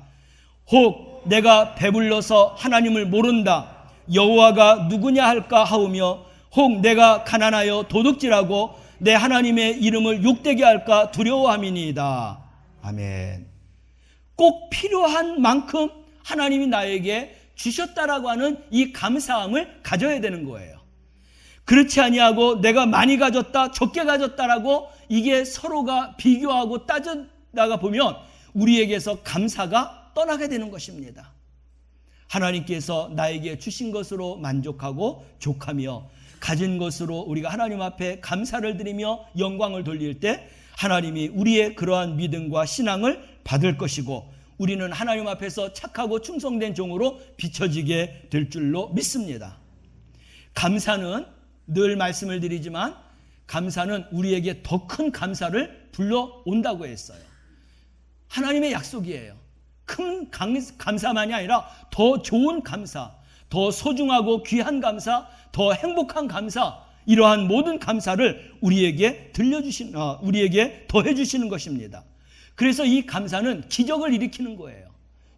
혹 내가 배불러서 하나님을 모른다. 여호와가 누구냐 할까 하오며 혹 내가 가난하여 도둑질하고 내 하나님의 이름을 욕되게 할까 두려워함이니이다. 아멘. 꼭 필요한 만큼 하나님이 나에게 주셨다라고 하는 이 감사함을 가져야 되는 거예요. 그렇지 아니하고 내가 많이 가졌다, 적게 가졌다라고 이게 서로가 비교하고 따져다가 보면 우리에게서 감사가 떠나게 되는 것입니다. 하나님께서 나에게 주신 것으로 만족하고 족하며 가진 것으로 우리가 하나님 앞에 감사를 드리며 영광을 돌릴 때 하나님이 우리의 그러한 믿음과 신앙을 받을 것이고 우리는 하나님 앞에서 착하고 충성된 종으로 비춰지게 될 줄로 믿습니다. 감사는 늘 말씀을 드리지만 감사는 우리에게 더 큰 감사를 불러온다고 했어요. 하나님의 약속이에요. 큰 감사만이 아니라 더 좋은 감사, 더 소중하고 귀한 감사, 더 행복한 감사, 이러한 모든 감사를 우리에게 더해 주시는 것입니다. 그래서 이 감사는 기적을 일으키는 거예요.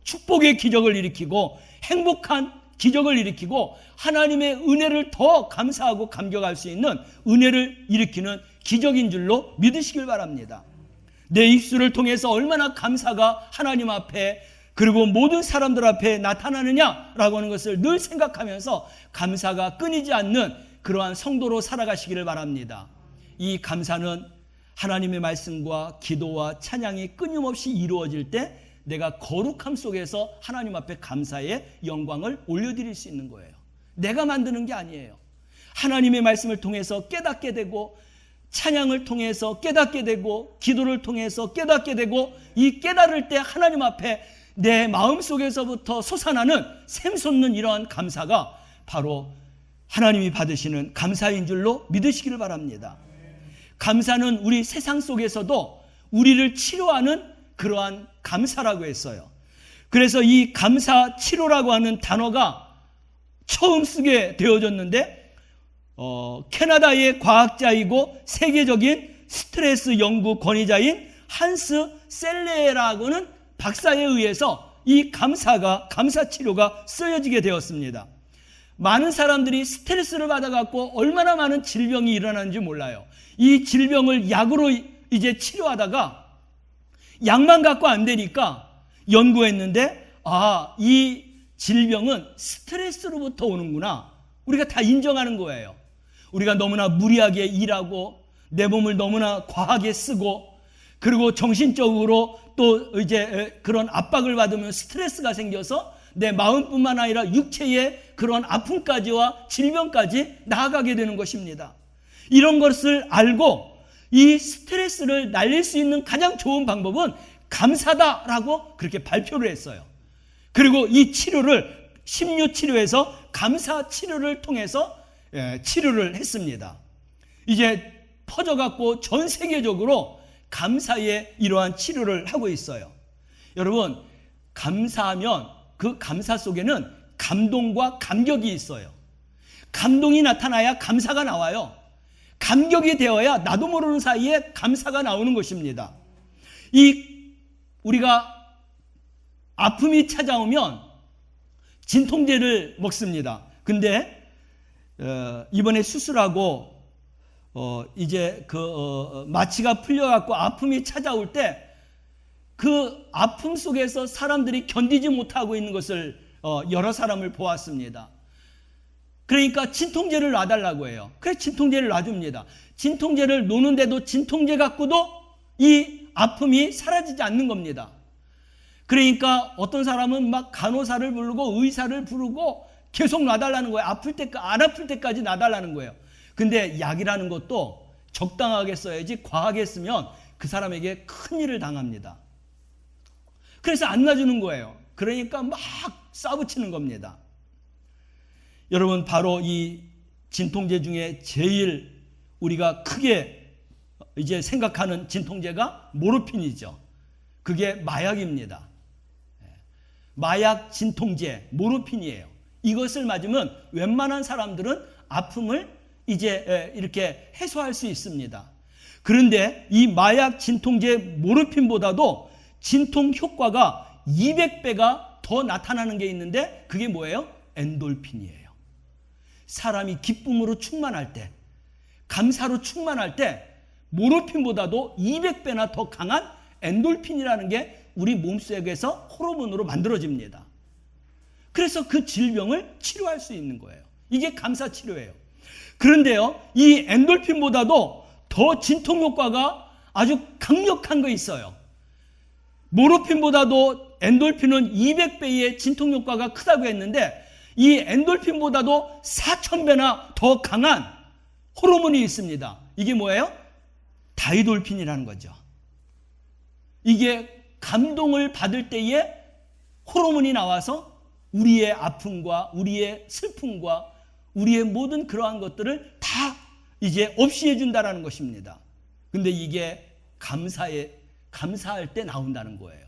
축복의 기적을 일으키고 행복한 기적을 일으키고 하나님의 은혜를 더 감사하고 감격할 수 있는 은혜를 일으키는 기적인 줄로 믿으시길 바랍니다. 내 입술을 통해서 얼마나 감사가 하나님 앞에 그리고 모든 사람들 앞에 나타나느냐라고 하는 것을 늘 생각하면서 감사가 끊이지 않는 그러한 성도로 살아가시기를 바랍니다. 이 감사는 하나님의 말씀과 기도와 찬양이 끊임없이 이루어질 때 내가 거룩함 속에서 하나님 앞에 감사의 영광을 올려드릴 수 있는 거예요. 내가 만드는 게 아니에요. 하나님의 말씀을 통해서 깨닫게 되고 찬양을 통해서 깨닫게 되고 기도를 통해서 깨닫게 되고 이 깨달을 때 하나님 앞에 내 마음속에서부터 솟아나는 샘솟는 이러한 감사가 바로 하나님이 받으시는 감사인 줄로 믿으시기를 바랍니다. 감사는 우리 세상 속에서도 우리를 치료하는 그러한 감사라고 했어요. 그래서 이 감사 치료라고 하는 단어가 처음 쓰게 되어졌는데 캐나다의 과학자이고 세계적인 스트레스 연구 권위자인 한스 셀레라고는 박사에 의해서 이 감사 치료가 쓰여지게 되었습니다. 많은 사람들이 스트레스를 받아갖고 얼마나 많은 질병이 일어나는지 몰라요. 이 질병을 약으로 이제 치료하다가 약만 갖고 안 되니까 연구했는데, 이 질병은 스트레스로부터 오는구나. 우리가 다 인정하는 거예요. 우리가 너무나 무리하게 일하고 내 몸을 너무나 과하게 쓰고, 그리고 정신적으로 또 이제 그런 압박을 받으면 스트레스가 생겨서 내 마음뿐만 아니라 육체의 그런 아픔까지와 질병까지 나아가게 되는 것입니다. 이런 것을 알고 이 스트레스를 날릴 수 있는 가장 좋은 방법은 감사다라고 그렇게 발표를 했어요. 그리고 이 치료를 심유치료에서 감사 치료를 통해서 치료를 했습니다. 이제 퍼져갖고 전 세계적으로 감사의 이러한 치료를 하고 있어요. 여러분, 감사하면 그 감사 속에는 감동과 감격이 있어요. 감동이 나타나야 감사가 나와요. 감격이 되어야 나도 모르는 사이에 감사가 나오는 것입니다. 우리가 아픔이 찾아오면 진통제를 먹습니다. 근데 이번에 수술하고 이제 마취가 풀려갖고 아픔이 찾아올 때 그 아픔 속에서 사람들이 견디지 못하고 있는 것을 여러 사람을 보았습니다. 그러니까 진통제를 놔달라고 해요. 그래서 진통제를 놔줍니다. 진통제를 놓는데도 진통제 갖고도 이 아픔이 사라지지 않는 겁니다. 그러니까 어떤 사람은 막 간호사를 부르고 의사를 부르고 계속 놔달라는 거예요. 안 아플 때까지 놔달라는 거예요. 근데 약이라는 것도 적당하게 써야지 과하게 쓰면 그 사람에게 큰일을 당합니다. 그래서 안 놔주는 거예요. 그러니까 막 싸붙이는 겁니다. 여러분, 바로 이 진통제 중에 제일 우리가 크게 이제 생각하는 진통제가 모르핀이죠. 그게 마약입니다. 마약 진통제 모르핀이에요. 이것을 맞으면 웬만한 사람들은 아픔을 이제 이렇게 해소할 수 있습니다. 그런데 이 마약 진통제 모르핀보다도 진통 효과가 200배가 더 나타나는 게 있는데 그게 뭐예요? 엔돌핀이에요. 사람이 기쁨으로 충만할 때, 감사로 충만할 때 모르핀보다도 200배나 더 강한 엔돌핀이라는 게 우리 몸속에서 호르몬으로 만들어집니다. 그래서 그 질병을 치료할 수 있는 거예요. 이게 감사 치료예요. 그런데요, 이 엔돌핀보다도 더 진통 효과가 아주 강력한 거 있어요. 모르핀보다도 엔돌핀은 200배의 진통 효과가 크다고 했는데 이 엔돌핀보다도 4000배나 더 강한 호르몬이 있습니다. 이게 뭐예요? 다이돌핀이라는 거죠. 이게 감동을 받을 때에 호르몬이 나와서 우리의 아픔과 우리의 슬픔과 우리의 모든 그러한 것들을 다 이제 없이 해준다는 것입니다. 근데 이게 감사할 때 나온다는 거예요.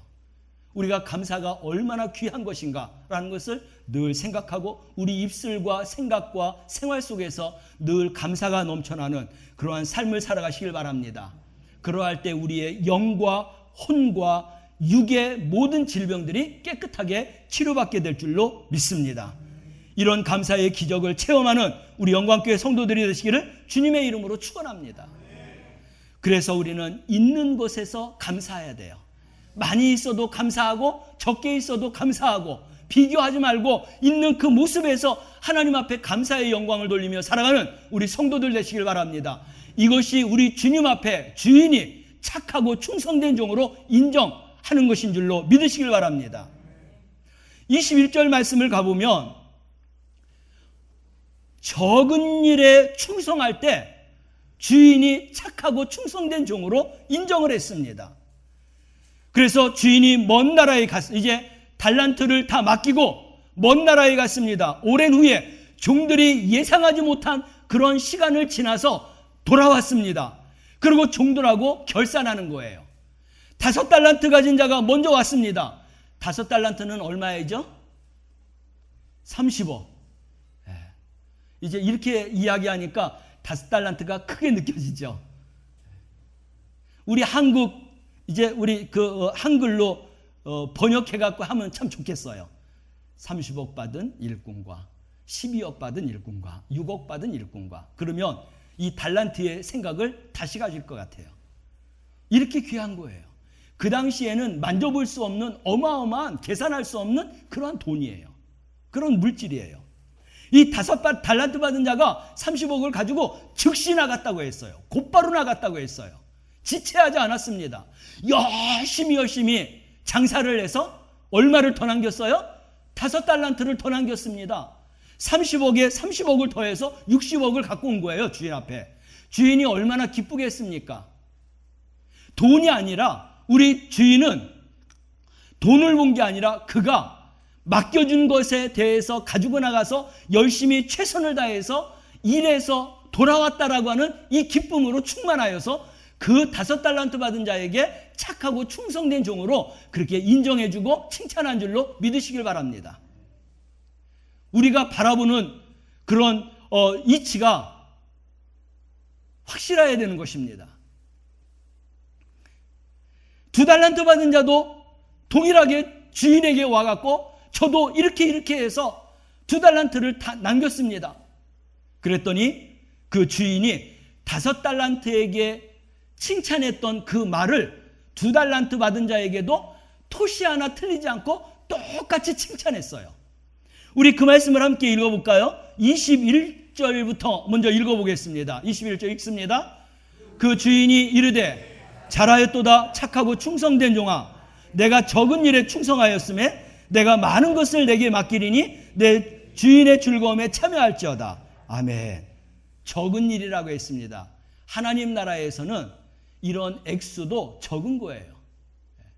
우리가 감사가 얼마나 귀한 것인가라는 것을 늘 생각하고 우리 입술과 생각과 생활 속에서 늘 감사가 넘쳐나는 그러한 삶을 살아가시길 바랍니다. 그러할 때 우리의 영과 혼과 육의 모든 질병들이 깨끗하게 치료받게 될 줄로 믿습니다. 이런 감사의 기적을 체험하는 우리 영광교회 성도들이 되시기를 주님의 이름으로 축원합니다. 그래서 우리는 있는 곳에서 감사해야 돼요. 많이 있어도 감사하고 적게 있어도 감사하고 비교하지 말고 있는 그 모습에서 하나님 앞에 감사의 영광을 돌리며 살아가는 우리 성도들 되시길 바랍니다. 이것이 우리 주님 앞에 주인이 착하고 충성된 종으로 인정하는 것인 줄로 믿으시길 바랍니다. 21절 말씀을 가보면 적은 일에 충성할 때 주인이 착하고 충성된 종으로 인정을 했습니다. 그래서 주인이 먼 나라에 이제 달란트를 다 맡기고 먼 나라에 갔습니다. 오랜 후에 종들이 예상하지 못한 그런 시간을 지나서 돌아왔습니다. 그리고 종들하고 결산하는 거예요. 5달란트 가진 자가 먼저 왔습니다. 5달란트는 얼마이죠? 30억. 이제 이렇게 이야기하니까 5달란트가 크게 느껴지죠. 우리 한국 이제 우리 한글로 번역해 갖고 하면 참 좋겠어요. 30억 받은 일꾼과 12억 받은 일꾼과 6억 받은 일꾼과, 그러면 이 달란트의 생각을 다시 가질 것 같아요. 이렇게 귀한 거예요. 그 당시에는 만져볼 수 없는 어마어마한, 계산할 수 없는 그러한 돈이에요. 그런 물질이에요. 이 5달란트 받은 자가 30억을 가지고 즉시 나갔다고 했어요. 곧바로 나갔다고 했어요. 지체하지 않았습니다. 열심히 장사를 해서 얼마를 더 남겼어요? 5달란트를 더 남겼습니다. 30억에 30억을 더해서 60억을 갖고 온 거예요. 주인 앞에. 주인이 얼마나 기쁘겠습니까? 돈이 아니라, 우리 주인은 돈을 본 게 아니라 그가 맡겨준 것에 대해서 가지고 나가서 열심히 최선을 다해서 일해서 돌아왔다라고 하는 이 기쁨으로 충만하여서 그 5달란트 받은 자에게 착하고 충성된 종으로 그렇게 인정해주고 칭찬한 줄로 믿으시길 바랍니다. 우리가 바라보는 그런 이치가 확실해야 되는 것입니다. 2달란트 받은 자도 동일하게 주인에게 와갖고 저도 이렇게 해서 2달란트를 다 남겼습니다. 그랬더니 그 주인이 5달란트에게 칭찬했던 그 말을 2달란트 받은 자에게도 토시 하나 틀리지 않고 똑같이 칭찬했어요. 우리 그 말씀을 함께 읽어볼까요? 21절부터 먼저 읽어보겠습니다. 21절 읽습니다. 그 주인이 이르되 잘하였도다 착하고 충성된 종아, 내가 적은 일에 충성하였음에 내가 많은 것을 내게 맡기리니 내 주인의 즐거움에 참여할지어다. 아멘. 적은 일이라고 했습니다. 하나님 나라에서는 이런 액수도 적은 거예요.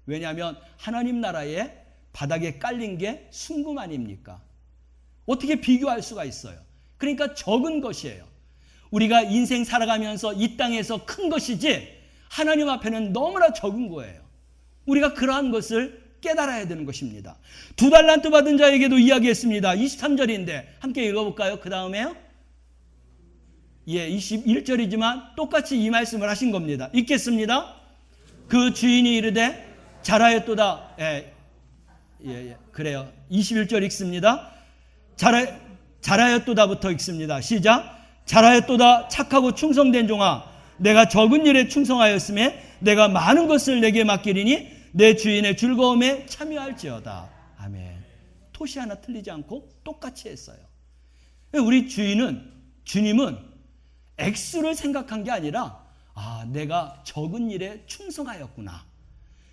왜냐하면 하나님 나라에 바닥에 깔린 게 순금 아닙니까? 어떻게 비교할 수가 있어요? 그러니까 적은 것이에요. 우리가 인생 살아가면서 이 땅에서 큰 것이지 하나님 앞에는 너무나 적은 거예요. 우리가 그러한 것을 깨달아야 되는 것입니다. 2달란트 받은 자에게도 이야기했습니다. 23절인데 함께 읽어볼까요? 그 다음에요. 21절이지만 똑같이 이 말씀을 하신 겁니다. 읽겠습니다. 그 주인이 이르되 잘하였도다. 그래요. 21절 읽습니다. 잘하였도다부터 읽습니다. 시작. 잘하였도다 착하고 충성된 종아, 내가 적은 일에 충성하였음에 내가 많은 것을 내게 맡기리니 내 주인의 즐거움에 참여할지어다. 아멘. 토시 하나 틀리지 않고 똑같이 했어요. 우리 주님은 액수를 생각한 게 아니라 내가 적은 일에 충성하였구나.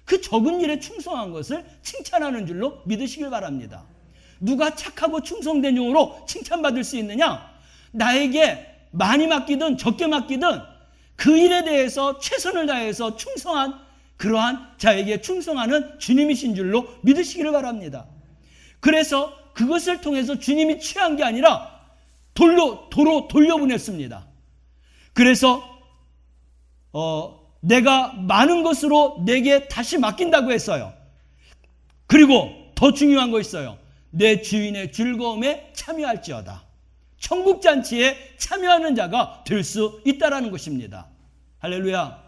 그 적은 일에 충성한 것을 칭찬하는 줄로 믿으시길 바랍니다. 누가 착하고 충성된 종으로 칭찬받을 수 있느냐? 나에게 많이 맡기든 적게 맡기든 그 일에 대해서 최선을 다해서 충성한 그러한 자에게 충성하는 주님이신 줄로 믿으시기를 바랍니다. 그래서 그것을 통해서 주님이 취한 게 아니라 도로 돌려보냈습니다. 그래서 내가 많은 것으로 내게 다시 맡긴다고 했어요. 그리고 더 중요한 거 있어요. 내 주인의 즐거움에 참여할지어다. 천국잔치에 참여하는 자가 될 수 있다라는 것입니다. 할렐루야.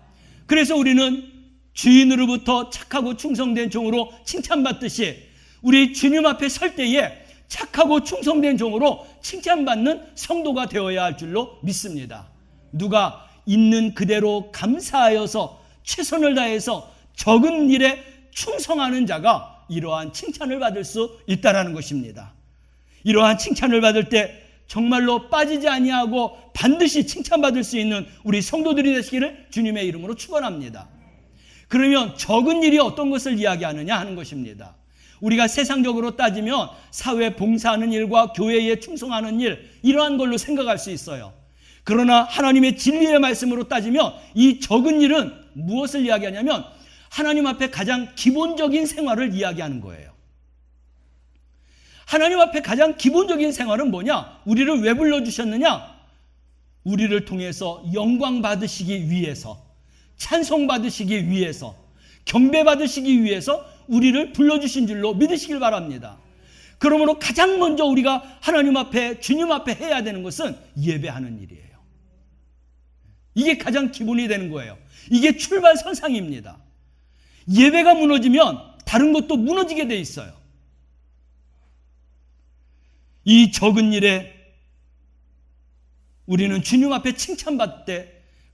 그래서 우리는 주인으로부터 착하고 충성된 종으로 칭찬받듯이 우리 주님 앞에 설 때에 착하고 충성된 종으로 칭찬받는 성도가 되어야 할 줄로 믿습니다. 누가 있는 그대로 감사하여서 최선을 다해서 적은 일에 충성하는 자가 이러한 칭찬을 받을 수 있다는 것입니다. 이러한 칭찬을 받을 때 정말로 빠지지 아니하고 반드시 칭찬받을 수 있는 우리 성도들이 되시기를 주님의 이름으로 축원합니다. 그러면 적은 일이 어떤 것을 이야기하느냐 하는 것입니다. 우리가 세상적으로 따지면 사회 봉사하는 일과 교회에 충성하는 일, 이러한 걸로 생각할 수 있어요. 그러나 하나님의 진리의 말씀으로 따지면 이 적은 일은 무엇을 이야기하냐면 하나님 앞에 가장 기본적인 생활을 이야기하는 거예요. 하나님 앞에 가장 기본적인 생활은 뭐냐? 우리를 왜 불러주셨느냐? 우리를 통해서 영광 받으시기 위해서, 찬송 받으시기 위해서, 경배 받으시기 위해서 우리를 불러주신 줄로 믿으시길 바랍니다. 그러므로 가장 먼저 우리가 하나님 앞에, 주님 앞에 해야 되는 것은 예배하는 일이에요. 이게 가장 기본이 되는 거예요. 이게 출발선상입니다. 예배가 무너지면 다른 것도 무너지게 돼 있어요. 이 적은 일에 우리는 주님 앞에 칭찬받을 때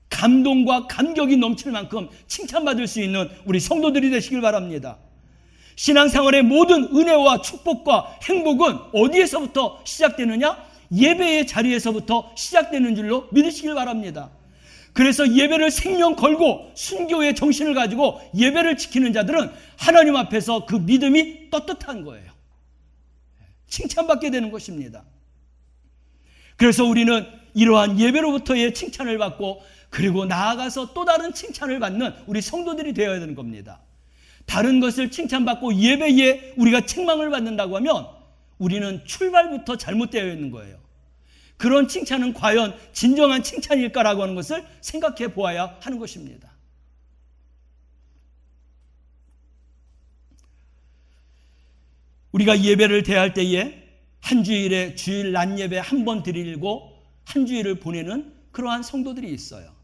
감동과 감격이 넘칠 만큼 칭찬받을 수 있는 우리 성도들이 되시길 바랍니다. 신앙생활의 모든 은혜와 축복과 행복은 어디에서부터 시작되느냐? 예배의 자리에서부터 시작되는 줄로 믿으시길 바랍니다. 그래서 예배를 생명 걸고 순교의 정신을 가지고 예배를 지키는 자들은 하나님 앞에서 그 믿음이 떳떳한 거예요. 칭찬받게 되는 것입니다. 그래서 우리는 이러한 예배로부터의 칭찬을 받고 그리고 나아가서 또 다른 칭찬을 받는 우리 성도들이 되어야 되는 겁니다. 다른 것을 칭찬받고 예배에 우리가 책망을 받는다고 하면 우리는 출발부터 잘못되어 있는 거예요. 그런 칭찬은 과연 진정한 칭찬일까라고 하는 것을 생각해 보아야 하는 것입니다. 우리가 예배를 대할 때에 한 주일에 주일 낮 예배 한 번 드리고 한 주일을 보내는 그러한 성도들이 있어요.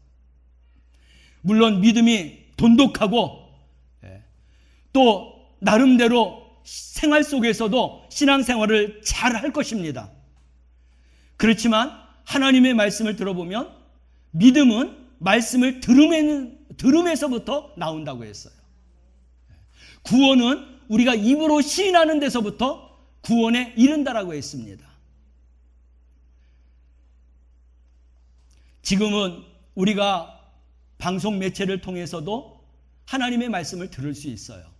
물론 믿음이 돈독하고 또 나름대로 생활 속에서도 신앙생활을 잘 할 것입니다. 그렇지만 하나님의 말씀을 들어보면 믿음은 말씀을 들음에서부터 나온다고 했어요. 구원은 우리가 입으로 시인하는 데서부터 구원에 이른다라고 했습니다. 지금은 우리가 방송 매체를 통해서도 하나님의 말씀을 들을 수 있어요.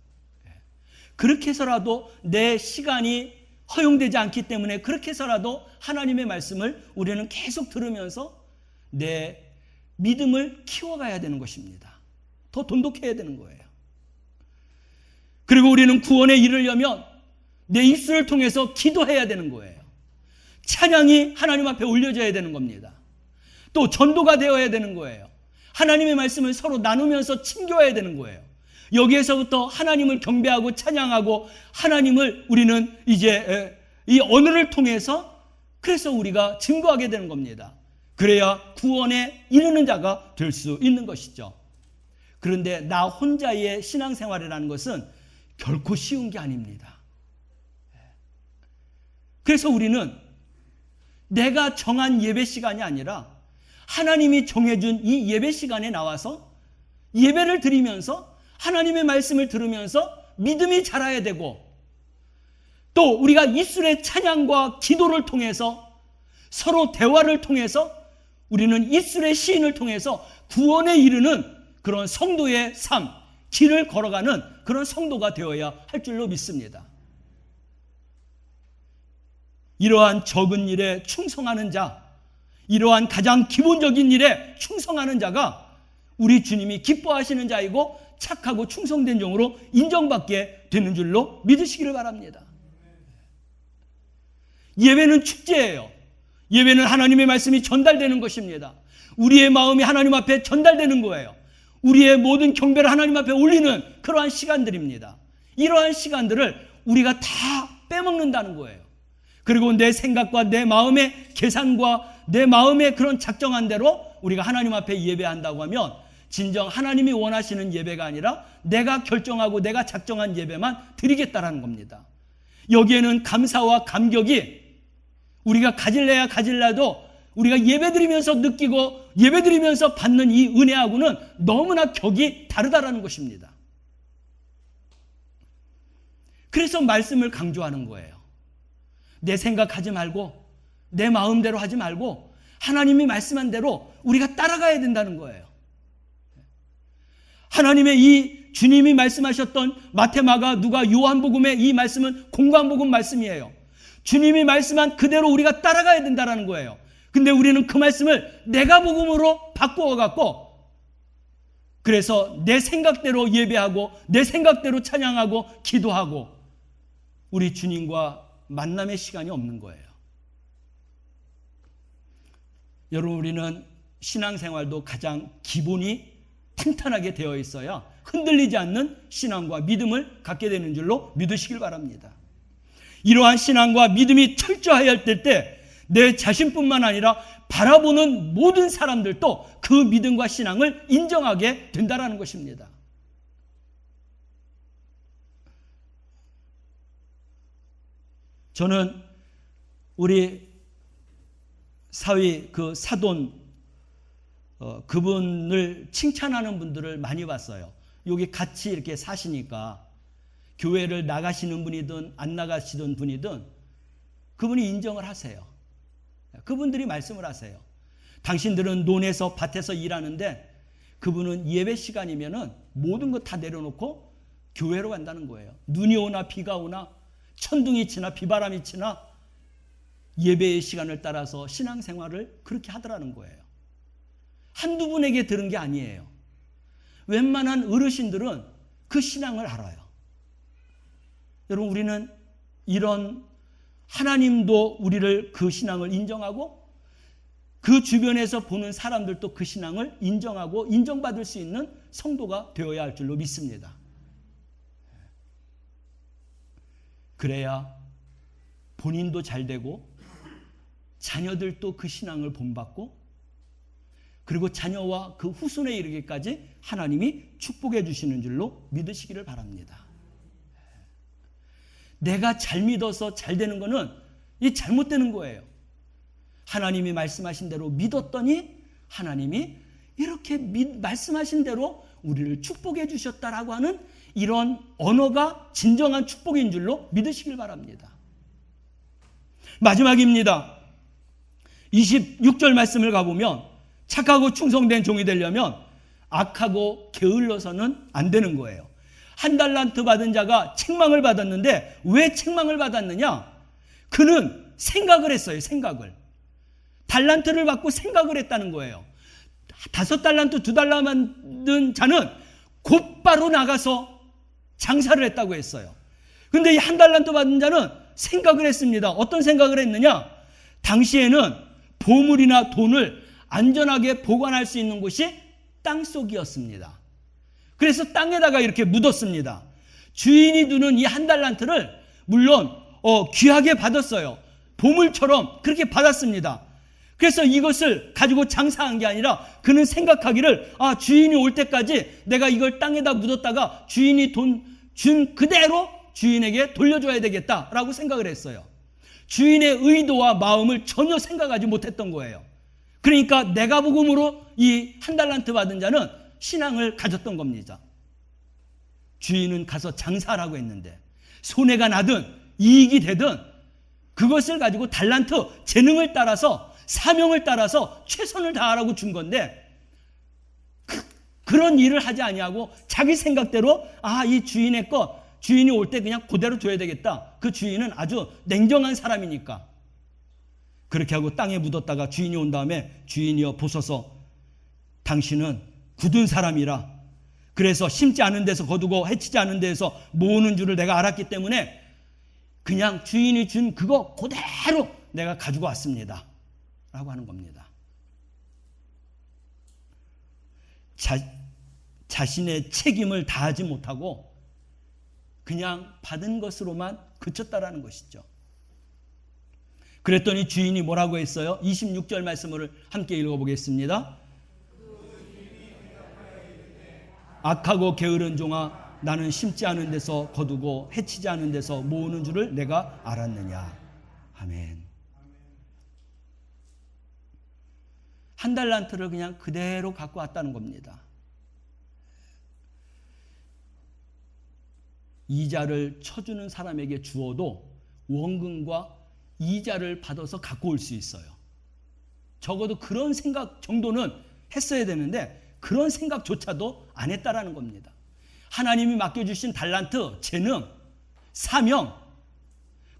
그렇게 해서라도 내 시간이 허용되지 않기 때문에 그렇게 해서라도 하나님의 말씀을 우리는 계속 들으면서 내 믿음을 키워가야 되는 것입니다. 더 돈독해야 되는 거예요. 그리고 우리는 구원에 이르려면 내 입술을 통해서 기도해야 되는 거예요. 찬양이 하나님 앞에 올려져야 되는 겁니다. 또 전도가 되어야 되는 거예요. 하나님의 말씀을 서로 나누면서 친교해야 되는 거예요. 여기에서부터 하나님을 경배하고 찬양하고 하나님을 우리는 이제 이 언어를 통해서 그래서 우리가 증거하게 되는 겁니다. 그래야 구원에 이르는 자가 될 수 있는 것이죠. 그런데 나 혼자의 신앙생활이라는 것은 결코 쉬운 게 아닙니다. 그래서 우리는 내가 정한 예배 시간이 아니라 하나님이 정해준 이 예배 시간에 나와서 예배를 드리면서 하나님의 말씀을 들으면서 믿음이 자라야 되고 또 우리가 입술의 찬양과 기도를 통해서 서로 대화를 통해서 우리는 입술의 시인을 통해서 구원에 이르는 그런 성도의 삶, 길을 걸어가는 그런 성도가 되어야 할 줄로 믿습니다. 이러한 적은 일에 충성하는 자, 이러한 가장 기본적인 일에 충성하는 자가 우리 주님이 기뻐하시는 자이고 착하고 충성된 종으로 인정받게 되는 줄로 믿으시기를 바랍니다. 예배는 축제예요. 예배는 하나님의 말씀이 전달되는 것입니다. 우리의 마음이 하나님 앞에 전달되는 거예요. 우리의 모든 경배를 하나님 앞에 올리는 그러한 시간들입니다. 이러한 시간들을 우리가 다 빼먹는다는 거예요. 그리고 내 생각과 내 마음의 계산과 내 마음의 그런 작정한 대로 우리가 하나님 앞에 예배한다고 하면 진정 하나님이 원하시는 예배가 아니라 내가 결정하고 내가 작정한 예배만 드리겠다라는 겁니다. 여기에는 감사와 감격이 우리가 가질래야 가질라도 우리가 예배드리면서 느끼고 예배드리면서 받는 이 은혜하고는 너무나 격이 다르다라는 것입니다. 그래서 말씀을 강조하는 거예요. 내 생각하지 말고 내 마음대로 하지 말고 하나님이 말씀한 대로 우리가 따라가야 된다는 거예요. 하나님의 이 주님이 말씀하셨던 마태, 마가, 누가, 요한복음의 이 말씀은 공관복음 말씀이에요. 주님이 말씀한 그대로 우리가 따라가야 된다는 거예요. 근데 우리는 그 말씀을 내가 복음으로 바꾸어갖고 그래서 내 생각대로 예배하고 내 생각대로 찬양하고 기도하고 우리 주님과 만남의 시간이 없는 거예요. 여러분, 우리는 신앙생활도 가장 기본이 탄탄하게 되어 있어야 흔들리지 않는 신앙과 믿음을 갖게 되는 줄로 믿으시길 바랍니다. 이러한 신앙과 믿음이 철저하여 될 때 내 자신뿐만 아니라 바라보는 모든 사람들도 그 믿음과 신앙을 인정하게 된다는 것입니다. 저는 우리 사위 그 사돈 그분을 칭찬하는 분들을 많이 봤어요. 여기 같이 이렇게 사시니까 교회를 나가시는 분이든 안 나가시던 분이든 그분이 인정을 하세요. 그분들이 말씀을 하세요. 당신들은 논에서 밭에서 일하는데 그분은 예배 시간이면은 모든 것 다 내려놓고 교회로 간다는 거예요. 눈이 오나 비가 오나 천둥이 치나 비바람이 치나 예배의 시간을 따라서 신앙생활을 그렇게 하더라는 거예요. 한두 분에게 들은 게 아니에요. 웬만한 어르신들은 그 신앙을 알아요. 여러분, 우리는 이런 하나님도 우리를 그 신앙을 인정하고 그 주변에서 보는 사람들도 그 신앙을 인정하고 인정받을 수 있는 성도가 되어야 할 줄로 믿습니다. 그래야 본인도 잘 되고 자녀들도 그 신앙을 본받고 그리고 자녀와 그 후손에 이르기까지 하나님이 축복해 주시는 줄로 믿으시기를 바랍니다. 내가 잘 믿어서 잘 되는 거는 이 잘못되는 거예요. 하나님이 말씀하신 대로 믿었더니 하나님이 이렇게 말씀하신 대로 우리를 축복해 주셨다라고 하는 이런 언어가 진정한 축복인 줄로 믿으시길 바랍니다. 마지막입니다. 26절 말씀을 가보면 착하고 충성된 종이 되려면 악하고 게을러서는 안 되는 거예요. 한 달란트 받은 자가 책망을 받았는데 왜 책망을 받았느냐? 그는 생각을 했어요. 생각을. 달란트를 받고 생각을 했다는 거예요. 5달란트 2달란트 받은 자는 곧바로 나가서 장사를 했다고 했어요. 그런데 이 1달란트 받은 자는 생각을 했습니다. 어떤 생각을 했느냐? 당시에는 보물이나 돈을 안전하게 보관할 수 있는 곳이 땅속이었습니다. 그래서 땅에다가 이렇게 묻었습니다. 주인이 두는 이 1달란트를 물론 귀하게 받았어요. 보물처럼 그렇게 받았습니다. 그래서 이것을 가지고 장사한 게 아니라 그는 생각하기를 주인이 올 때까지 내가 이걸 땅에다 묻었다가 주인이 돈 준 그대로 주인에게 돌려줘야 되겠다라고 생각을 했어요. 주인의 의도와 마음을 전혀 생각하지 못했던 거예요. 그러니까 내가 복음으로 이 1달란트 받은 자는 신앙을 가졌던 겁니다. 주인은 가서 장사하라고 했는데 손해가 나든 이익이 되든 그것을 가지고 달란트 재능을 따라서 사명을 따라서 최선을 다하라고 준 건데 그런 일을 하지 아니하고 자기 생각대로 이 주인의 것 주인이 올 때 그냥 그대로 줘야 되겠다. 그 주인은 아주 냉정한 사람이니까 그렇게 하고 땅에 묻었다가 주인이 온 다음에 주인이여 보소서 당신은 굳은 사람이라 그래서 심지 않은 데서 거두고 해치지 않은 데서 모으는 줄을 내가 알았기 때문에 그냥 주인이 준 그거 그대로 내가 가지고 왔습니다 라고 하는 겁니다. 자신의 책임을 다하지 못하고 그냥 받은 것으로만 그쳤다라는 것이죠. 그랬더니 주인이 뭐라고 했어요? 26절 말씀을 함께 읽어보겠습니다. 악하고 게으른 종아 나는 심지 않은 데서 거두고 해치지 않은 데서 모으는 줄을 내가 알았느냐. 아멘. 1달란트를 그냥 그대로 갖고 왔다는 겁니다. 이자를 쳐주는 사람에게 주어도 원금과 이자를 받아서 갖고 올 수 있어요. 적어도 그런 생각 정도는 했어야 되는데 그런 생각조차도 안 했다라는 겁니다. 하나님이 맡겨주신 달란트, 재능, 사명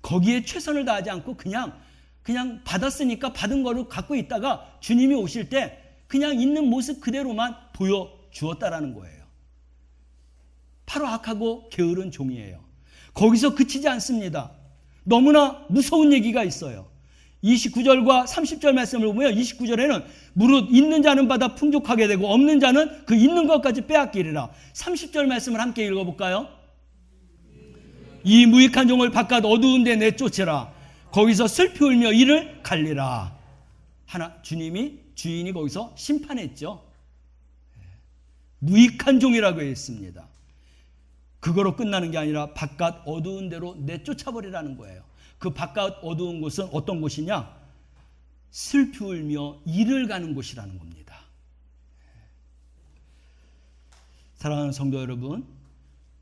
거기에 최선을 다하지 않고 그냥 받았으니까 받은 거를 갖고 있다가 주님이 오실 때 그냥 있는 모습 그대로만 보여주었다라는 거예요. 바로 악하고 게으른 종이에요. 거기서 그치지 않습니다. 너무나 무서운 얘기가 있어요. 29절과 30절 말씀을 보면 29절에는 무릇 있는 자는 받아 풍족하게 되고 없는 자는 그 있는 것까지 빼앗기리라. 30절 말씀을 함께 읽어볼까요? 이 무익한 종을 바깥 어두운 데 내쫓으라. 거기서 슬피 울며 이를 갈리라. 주인이 거기서 심판했죠. 무익한 종이라고 했습니다. 그거로 끝나는 게 아니라 바깥 어두운 데로 내쫓아버리라는 거예요. 그 바깥 어두운 곳은 어떤 곳이냐? 슬피 울며 이를 가는 곳이라는 겁니다. 사랑하는 성도 여러분,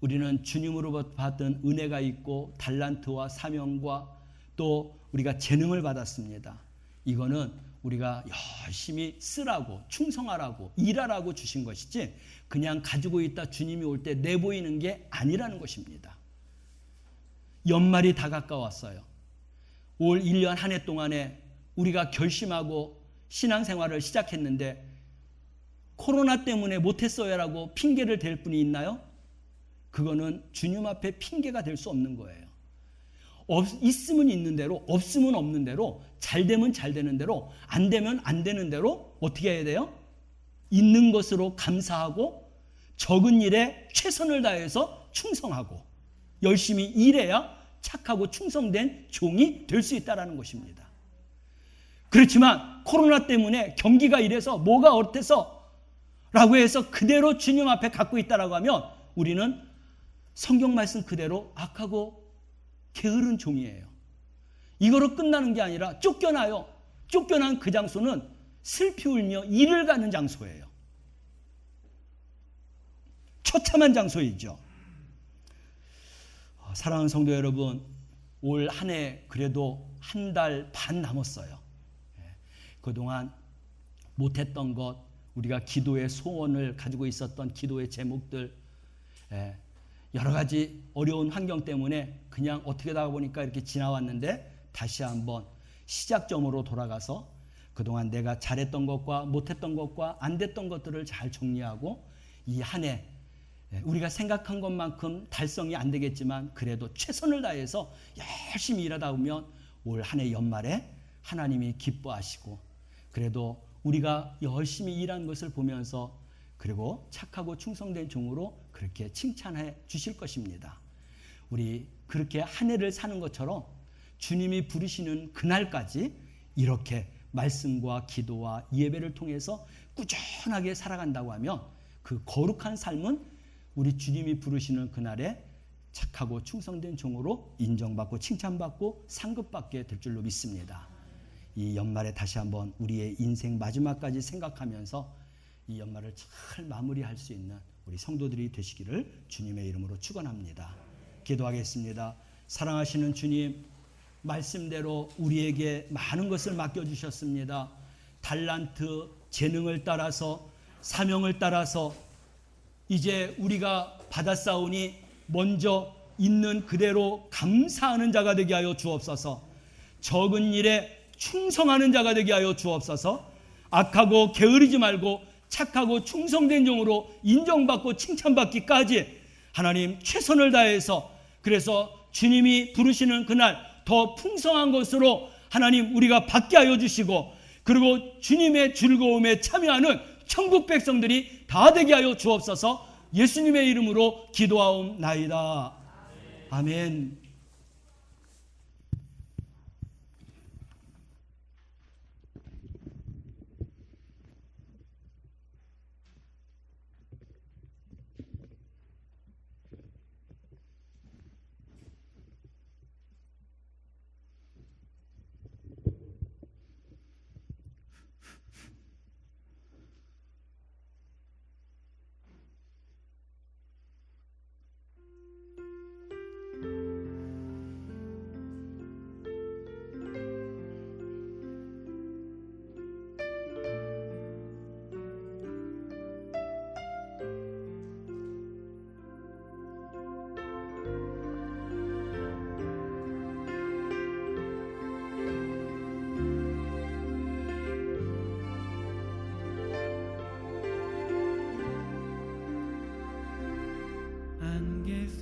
우리는 주님으로부터 받은 은혜가 있고 달란트와 사명과 또 우리가 재능을 받았습니다. 이거는 우리가 열심히 쓰라고, 충성하라고, 일하라고 주신 것이지 그냥 가지고 있다 주님이 올 때 내보이는 게 아니라는 것입니다. 연말이 다 가까웠어요. 올 1년 한 해 동안에 우리가 결심하고 신앙생활을 시작했는데 코로나 때문에 못했어요라고 핑계를 댈 분이 있나요? 그거는 주님 앞에 핑계가 될 수 없는 거예요. 있으면 있는 대로, 없으면 없는 대로, 잘 되면 잘 되는 대로, 안 되면 안 되는 대로 어떻게 해야 돼요? 있는 것으로 감사하고 적은 일에 최선을 다해서 충성하고 열심히 일해야 착하고 충성된 종이 될 수 있다는 것입니다. 그렇지만 코로나 때문에 경기가 이래서 뭐가 어때서 라고 해서 그대로 주님 앞에 갖고 있다라고 하면 우리는 성경 말씀 그대로 악하고 게으른 종이에요. 이거로 끝나는 게 아니라 쫓겨나요. 쫓겨난 그 장소는 슬피 울며 이를 가는 장소예요. 처참한 장소이죠. 사랑하는 성도 여러분, 올 한 해 그래도 한 달 반 남았어요. 그동안 못했던 것, 우리가 기도의 소원을 가지고 있었던 기도의 제목들, 여러 가지 어려운 환경 때문에 그냥 어떻게 하다 보니까 이렇게 지나왔는데 다시 한번 시작점으로 돌아가서 그동안 내가 잘했던 것과 못했던 것과 안 됐던 것들을 잘 정리하고 이 한 해 우리가 생각한 것만큼 달성이 안 되겠지만 그래도 최선을 다해서 열심히 일하다 보면 올 한 해 연말에 하나님이 기뻐하시고 그래도 우리가 열심히 일한 것을 보면서 그리고 착하고 충성된 종으로 그렇게 칭찬해 주실 것입니다. 우리 그렇게 한 해를 사는 것처럼 주님이 부르시는 그날까지 이렇게 말씀과 기도와 예배를 통해서 꾸준하게 살아간다고 하면 그 거룩한 삶은 우리 주님이 부르시는 그날에 착하고 충성된 종으로 인정받고 칭찬받고 상급받게 될 줄로 믿습니다. 이 연말에 다시 한번 우리의 인생 마지막까지 생각하면서 이 연말을 잘 마무리할 수 있는 우리 성도들이 되시기를 주님의 이름으로 축원합니다. 기도하겠습니다. 사랑하시는 주님, 말씀대로 우리에게 많은 것을 맡겨주셨습니다. 달란트, 재능을 따라서 사명을 따라서 이제 우리가 받았사오니 먼저 있는 그대로 감사하는 자가 되게 하여 주옵소서. 적은 일에 충성하는 자가 되게 하여 주옵소서. 악하고 게으르지 말고 착하고 충성된 종으로 인정받고 칭찬받기까지 하나님 최선을 다해서 그래서 주님이 부르시는 그날 더 풍성한 것으로 하나님 우리가 받게 하여 주시고 그리고 주님의 즐거움에 참여하는 천국 백성들이 다 되게 하여 주옵소서. 예수님의 이름으로 기도하옵나이다. 아멘.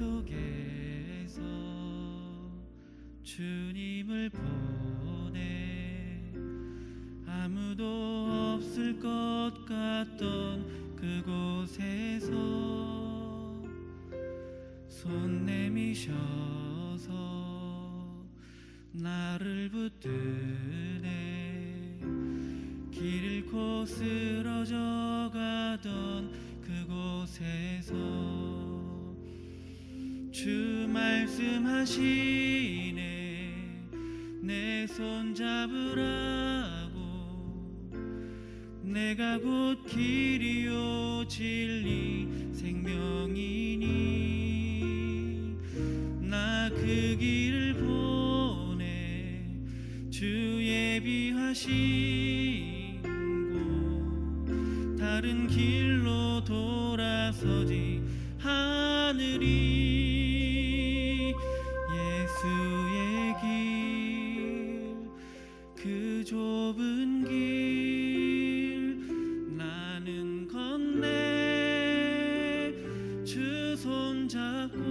속에서 주님을 보내 아무도 없을 것 같던 그곳에서 손 내미셔 주소서. 나를 붙드네 길 잃고 쓰러져 가던 그곳에서 주 말씀하시네 내 손 잡으라고. 내가 곧 길이요 진리 생명이니 나 그 길을 보내 주 예비하신 곳 다른 길로 돌아서지 하늘이 예수의 길 그 좁은 길 나는 건네 주 손잡고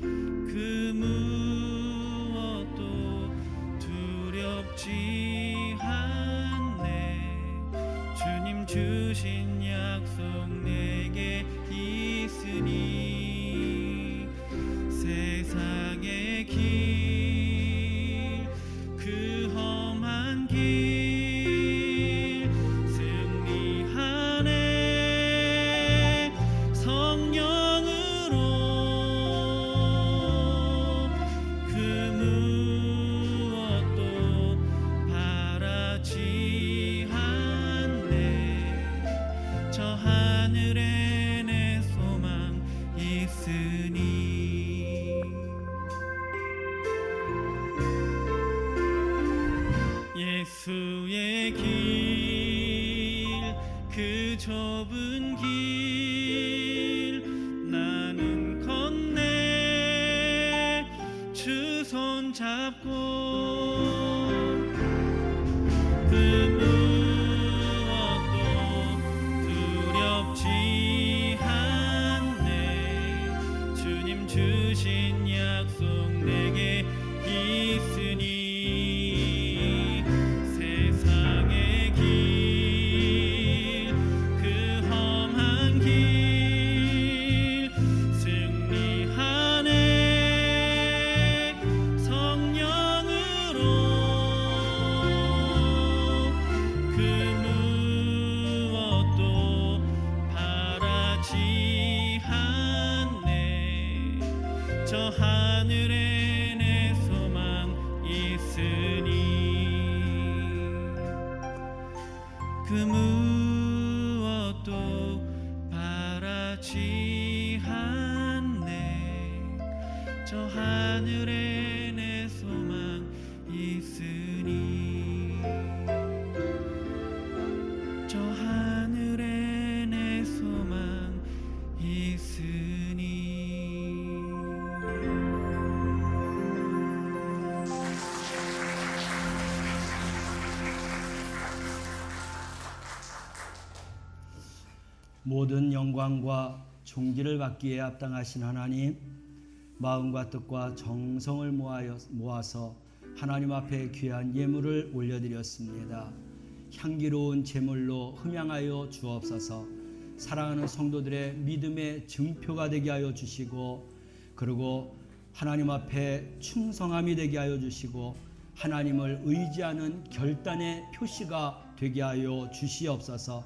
그 무엇도 두렵지 않네. 주님 주신 약속 내게 있으니 세상의 길 그 험한 길 승리하네 성령으로 그 무엇도 바라지 않네. 저 하늘에 내 소망 있으니 예수의 길 그 좁은 길 나는 건네 주 손잡고 그 무엇도 두렵지 않네. 주님 주신 약속 내게 있으니 세상의 길 그 험한 길 승리하네 성령으로 그 무엇도 바라지 않네. 저 하늘에 내 소망 있으니 그 무엇도 바라지 않네. 저 하늘에 내 소망 있으니 저 하늘에 내 소망 있으니 모든 영광과 존귀를 받기에 합당하신 하나님, 마음과 뜻과 정성을 모아서 하나님 앞에 귀한 예물을 올려드렸습니다. 향기로운 제물로 흠양하여 주옵소서. 사랑하는 성도들의 믿음의 증표가 되게 하여 주시고, 그리고 하나님 앞에 충성함이 되게 하여 주시고, 하나님을 의지하는 결단의 표시가 되게 하여 주시옵소서.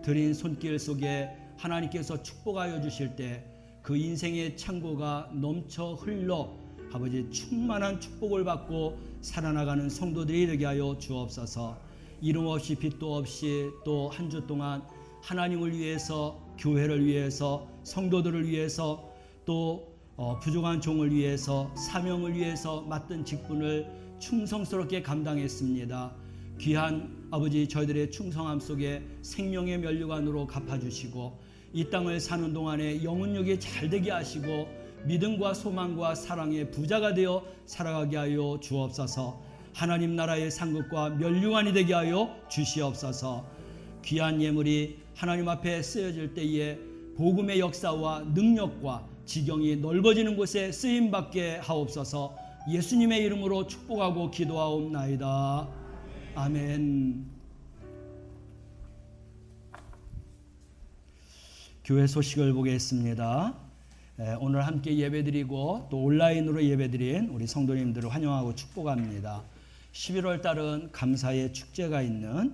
드린 손길 속에 하나님께서 축복하여 주실 때 그 인생의 창고가 넘쳐 흘러 아버지 충만한 축복을 받고 살아나가는 성도들이 되게 하여 주옵소서. 이름 없이 빛도 없이 또 한 주 동안 하나님을 위해서, 교회를 위해서, 성도들을 위해서, 또 부족한 종을 위해서, 사명을 위해서 맡은 직분을 충성스럽게 감당했습니다. 귀한 아버지, 저희들의 충성함 속에 생명의 면류관으로 갚아주시고, 이 땅을 사는 동안에 영혼력이 잘되게 하시고 믿음과 소망과 사랑의 부자가 되어 살아가게 하여 주옵소서. 하나님 나라의 상급과 면류관이 되게 하여 주시옵소서. 귀한 예물이 하나님 앞에 쓰여질 때에 복음의 역사와 능력과 지경이 넓어지는 곳에 쓰임받게 하옵소서. 예수님의 이름으로 축복하고 기도하옵나이다. 아멘. 교회 소식을 보겠습니다. 오늘 함께 예배드리고 또 온라인으로 예배드린 우리 성도님들을 환영하고 축복합니다. 11월 달은 감사의 축제가 있는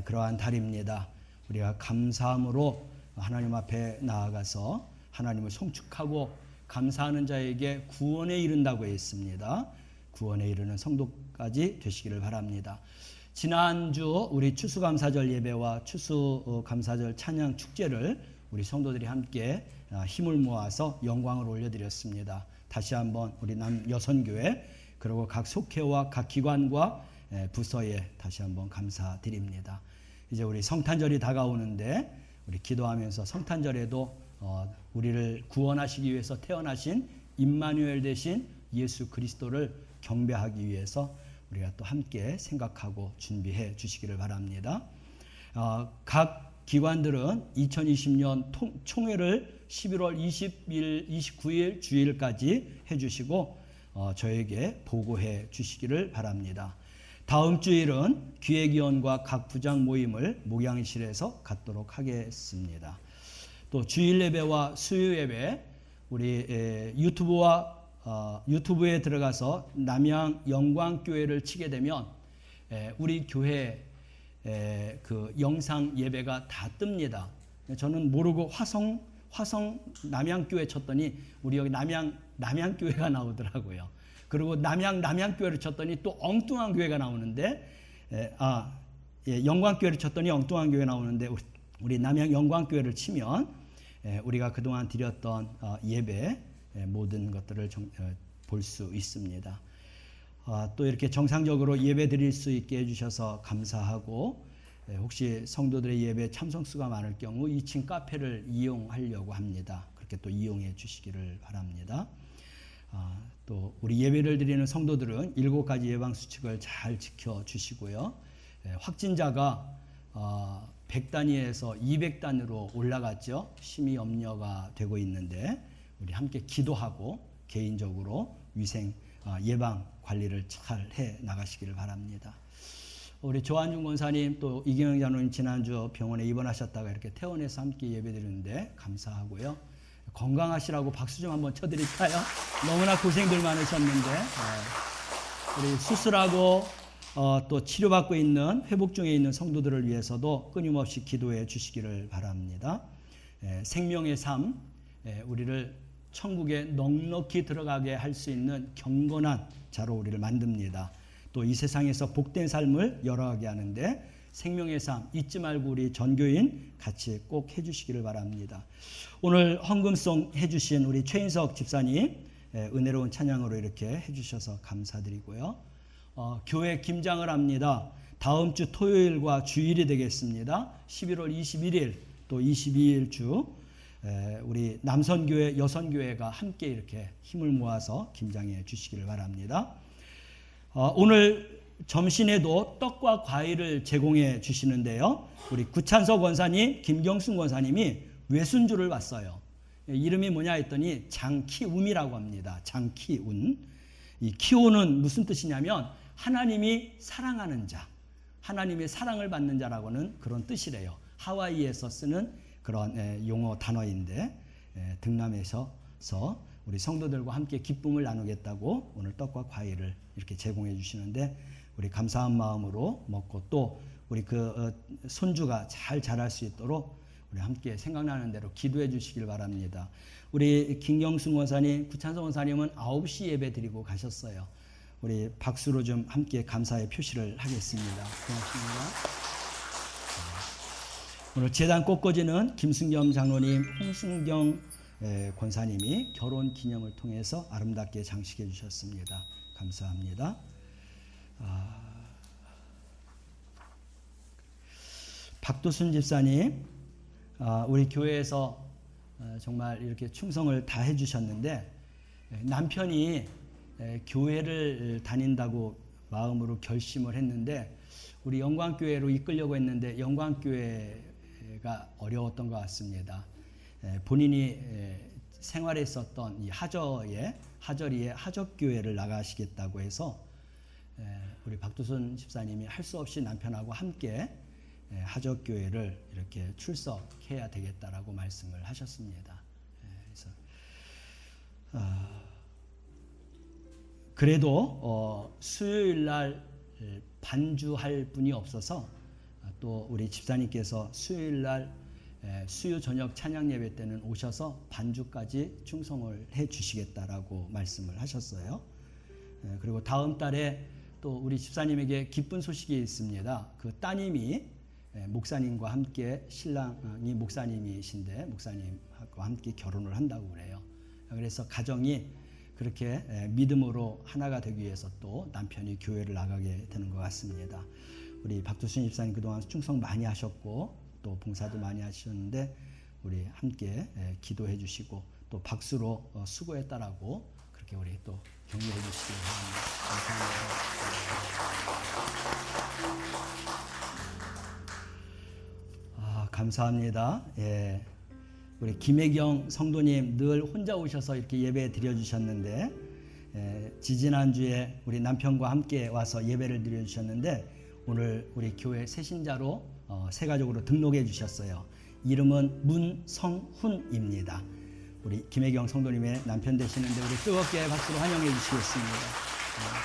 그러한 달입니다. 우리가 감사함으로 하나님 앞에 나아가서 하나님을 송축하고 감사하는 자에게 구원에 이른다고 했습니다. 구원에 이르는 성도까지 되시기를 바랍니다. 지난주 우리 추수감사절 예배와 추수감사절 찬양 축제를 우리 성도들이 함께 힘을 모아서 영광을 올려드렸습니다. 다시 한번 우리 남여선교회 그리고 각 속회와 각 기관과 부서에 다시 한번 감사드립니다. 이제 우리 성탄절이 다가오는데 우리 기도하면서 성탄절에도 우리를 구원하시기 위해서 태어나신 임마누엘 되신 예수 그리스도를 경배하기 위해서 우리가 또 함께 생각하고 준비해 주시기를 바랍니다. 각 기관들은 2020년 총회를 11월 20일, 29일 주일까지 해주시고 저에게 보고해 주시기를 바랍니다. 다음 주일은 기획위원과 각 부장 모임을 목양실에서 갖도록 하겠습니다. 또 주일 예배와 수요 예배 우리 유튜브에 들어가서 남양 영광교회를 치게 되면 우리 교회 그 영상 예배가 다 뜹니다. 저는 모르고 화성 남양교회 쳤더니 우리 여기 남양교회가 나오더라고요. 그리고 남양교회를 쳤더니 또 엉뚱한 교회가 나오는데 영광교회를 쳤더니 엉뚱한 교회 나오는데 우리 남양 영광교회를 치면 우리가 그동안 드렸던 예배 모든 것들을 볼 수 있습니다. 또 이렇게 정상적으로 예배 드릴 수 있게 해주셔서 감사하고 혹시 성도들의 예배 참석수가 많을 경우 2층 카페를 이용하려고 합니다. 그렇게 또 이용해 주시기를 바랍니다. 또 우리 예배를 드리는 성도들은 7가지 예방수칙을 잘 지켜주시고요. 확진자가 100단위에서 200단으로 올라갔죠. 심히 염려가 되고 있는데 우리 함께 기도하고 개인적으로 위생 예방 관리를 잘 해 나가시기를 바랍니다. 우리 조한중 권사님 또 이경영 장로님 지난주 병원에 입원하셨다가 이렇게 퇴원해서 함께 예배드리는데 감사하고요. 건강하시라고 박수 좀 한번 쳐드릴까요? 너무나 고생들 많으셨는데 우리 수술하고 또 치료받고 있는 회복 중에 있는 성도들을 위해서도 끊임없이 기도해 주시기를 바랍니다. 생명의 삶 우리를 천국에 넉넉히 들어가게 할 수 있는 경건한 자로 우리를 만듭니다. 또 이 세상에서 복된 삶을 열어가게 하는데 생명의 삶 잊지 말고 우리 전교인 같이 꼭 해주시기를 바랍니다. 오늘 헌금송 해주신 우리 최인석 집사님 은혜로운 찬양으로 이렇게 해주셔서 감사드리고요. 교회 김장을 합니다. 다음 주 토요일과 주일이 되겠습니다. 11월 21일 또 22일 주 우리 남선교회 여선교회가 함께 이렇게 힘을 모아서 김장해 주시기를 바랍니다. 오늘 점심에도 떡과 과일을 제공해 주시는데요. 우리 구찬석 원사님, 김경순 원사님이 외순주를 왔어요. 이름이 뭐냐 했더니 장키운이라고 합니다. 장키운. 이 키운은 무슨 뜻이냐면 하나님이 사랑하는 자, 하나님의 사랑을 받는 자라고는 그런 뜻이래요. 하와이에서 쓰는 그런 용어 단어인데 등남에서 우리 성도들과 함께 기쁨을 나누겠다고 오늘 떡과 과일을 이렇게 제공해 주시는데 우리 감사한 마음으로 먹고 또 우리 그 손주가 잘 자랄 수 있도록 우리 함께 생각나는 대로 기도해 주시길 바랍니다. 우리 김경순 원사님, 구찬성 원사님은 9시 예배 드리고 가셨어요. 우리 박수로 좀 함께 감사의 표시를 하겠습니다. 고맙습니다. 오늘 제단 꽃꽂이는 김승겸 장로님, 홍순경 권사님이 결혼 기념을 통해서 아름답게 장식해 주셨습니다. 감사합니다. 박도순 집사님, 우리 교회에서 정말 이렇게 충성을 다 해주셨는데 남편이 교회를 다닌다고 마음으로 결심을 했는데 우리 영광교회로 이끌려고 했는데 영광교회가 어려웠던 것 같습니다. 본인이 생활했었던 이 하저리에 하적교회를 나가시겠다고 해서 우리 박두순 집사님이 할 수 없이 남편하고 함께 하적교회를 이렇게 출석해야 되겠다라고 말씀을 하셨습니다. 그래서 그래도 수요일 날 반주할 분이 없어서 또 우리 집사님께서 수요일 날 수요 저녁 찬양 예배 때는 오셔서 반주까지 충성을 해 주시겠다라고 말씀을 하셨어요. 그리고 다음 달에 또 우리 집사님에게 기쁜 소식이 있습니다. 그 따님이 목사님과 함께, 신랑이 목사님이신데 목사님과 함께 결혼을 한다고 그래요. 그래서 가정이 그렇게 믿음으로 하나가 되기 위해서 또 남편이 교회를 나가게 되는 것 같습니다. 우리 박두순 집사님 그동안 충성 많이 하셨고 또 봉사도 많이 하셨는데 우리 함께 기도해 주시고 또 박수로 수고했다라고 그렇게 우리 또 격려해 주시기 바랍니다. 감사합니다. 예. 우리 김혜경 성도님 늘 혼자 오셔서 이렇게 예배 드려주셨는데 지지난주에 우리 남편과 함께 와서 예배를 드려주셨는데 오늘 우리 교회 새신자로 새 가족으로 등록해 주셨어요. 이름은 문성훈입니다. 우리 김혜경 성도님의 남편 되시는데 우리 뜨겁게 박수로 환영해 주시겠습니다.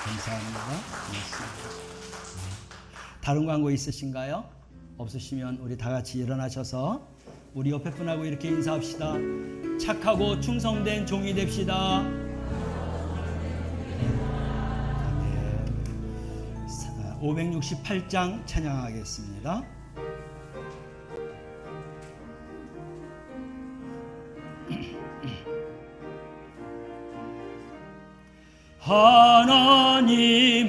감사합니다. 고맙습니다. 다른 광고 있으신가요? 없으시면 우리 다 같이 일어나셔서 우리 옆에 분하고 이렇게 인사합시다. 착하고 충성된 종이 됩시다. 568장 찬양하겠습니다. 하나님은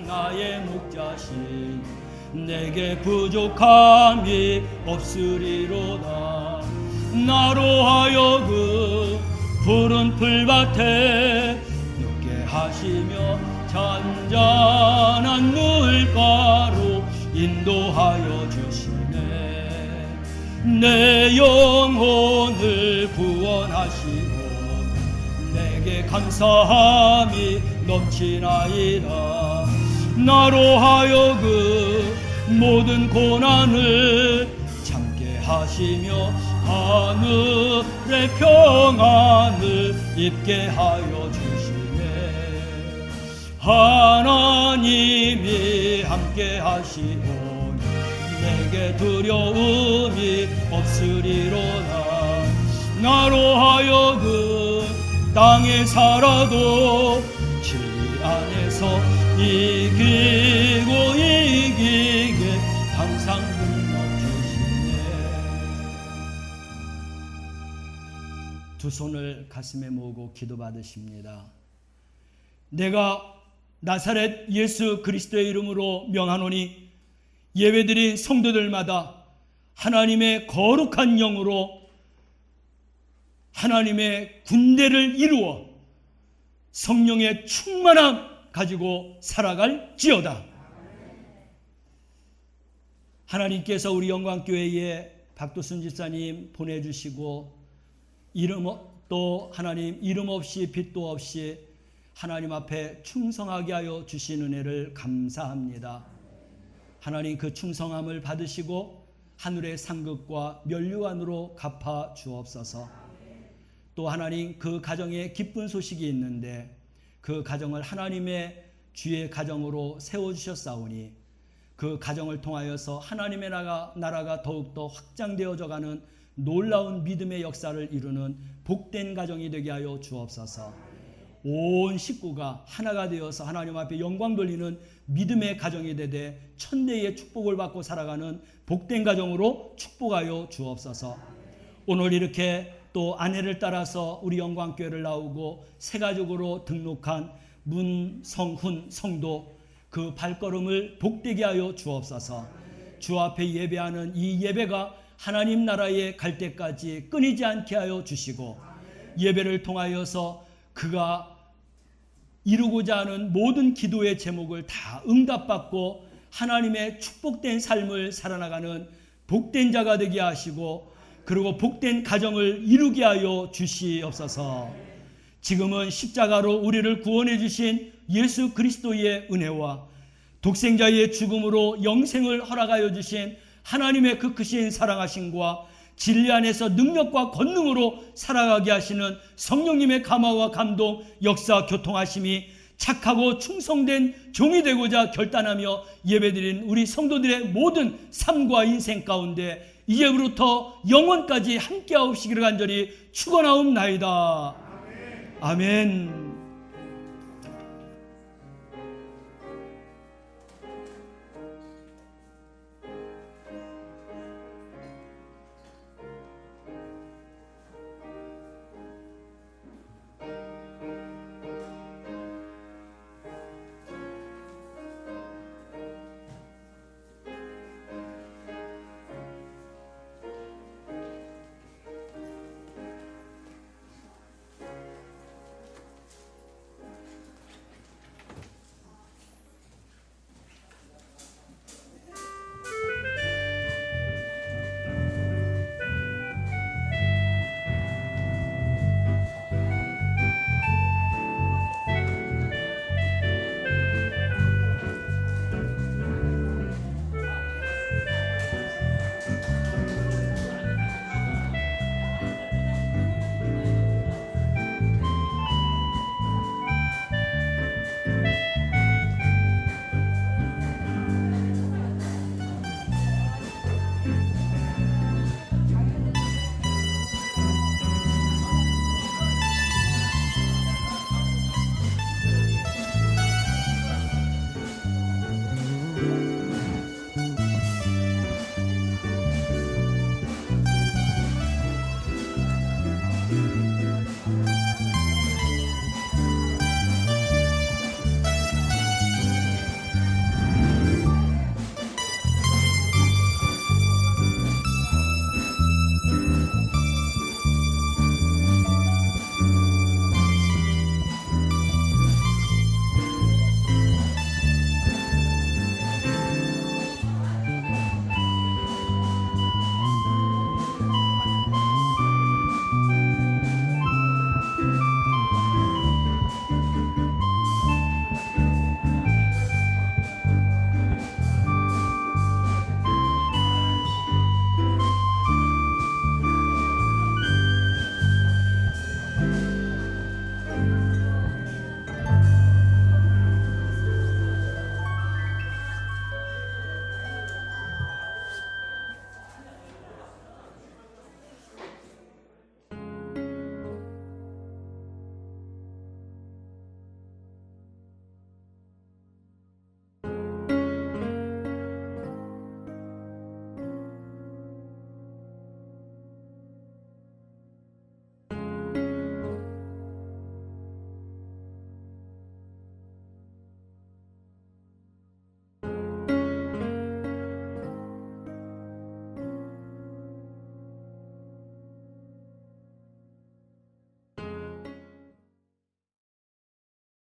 나의 목자신 내게 부족함이 없으리로다. 나로 하여금 푸른 풀밭에 눕게 하시며 잔잔한 물가로 인도하여 주시네. 내 영혼을 구원하시고 내게 감사함이 넘치나이다. 나로 하여금 모든 고난을 참게 하시며 하늘의 평안을 입게 하여 주시네. 하나님이 함께 하시오니 내게 두려움이 없으리로다. 나로 하여금 땅에 살아도 진리 안에서 이기고 이기게 항상 불러주시네. 두 손을 가슴에 모으고 기도받으십니다. 내가 나사렛 예수 그리스도의 이름으로 명하노니 예배드린 성도들마다 하나님의 거룩한 영으로 하나님의 군대를 이루어 성령의 충만함 가지고 살아갈지어다. 하나님께서 우리 영광교회에 박도순 집사님 보내주시고 또 하나님 이름 없이 빚도 없이 하나님 앞에 충성하게 하여 주신 은혜를 감사합니다. 하나님 그 충성함을 받으시고 하늘의 상급과 면류관으로 갚아 주옵소서. 또 하나님 그 가정에 기쁜 소식이 있는데 그 가정을 하나님의 주의 가정으로 세워주셨사오니 그 가정을 통하여서 하나님의 나라가 더욱더 확장되어져가는 놀라운 믿음의 역사를 이루는 복된 가정이 되게 하여 주옵소서. 온 식구가 하나가 되어서 하나님 앞에 영광 돌리는 믿음의 가정이 되되 천대의 축복을 받고 살아가는 복된 가정으로 축복하여 주옵소서. 오늘 이렇게 또 아내를 따라서 우리 영광교회를 나오고 새 가족으로 등록한 문성훈 성도 그 발걸음을 복되게 하여 주옵소서. 주 앞에 예배하는 이 예배가 하나님 나라에 갈 때까지 끊이지 않게 하여 주시고 예배를 통하여서 그가 이루고자 하는 모든 기도의 제목을 다 응답받고 하나님의 축복된 삶을 살아나가는 복된 자가 되게 하시고 그리고 복된 가정을 이루게 하여 주시옵소서. 지금은 십자가로 우리를 구원해 주신 예수 그리스도의 은혜와 독생자의 죽음으로 영생을 허락하여 주신 하나님의 그 크신 사랑하심과 진리 안에서 능력과 권능으로 살아가게 하시는 성령님의 감화와 감동, 역사, 교통하심이 착하고 충성된 종이 되고자 결단하며 예배드린 우리 성도들의 모든 삶과 인생 가운데 이제부터 영원까지 함께하옵시기를 간절히 축원하옵나이다. 아멘.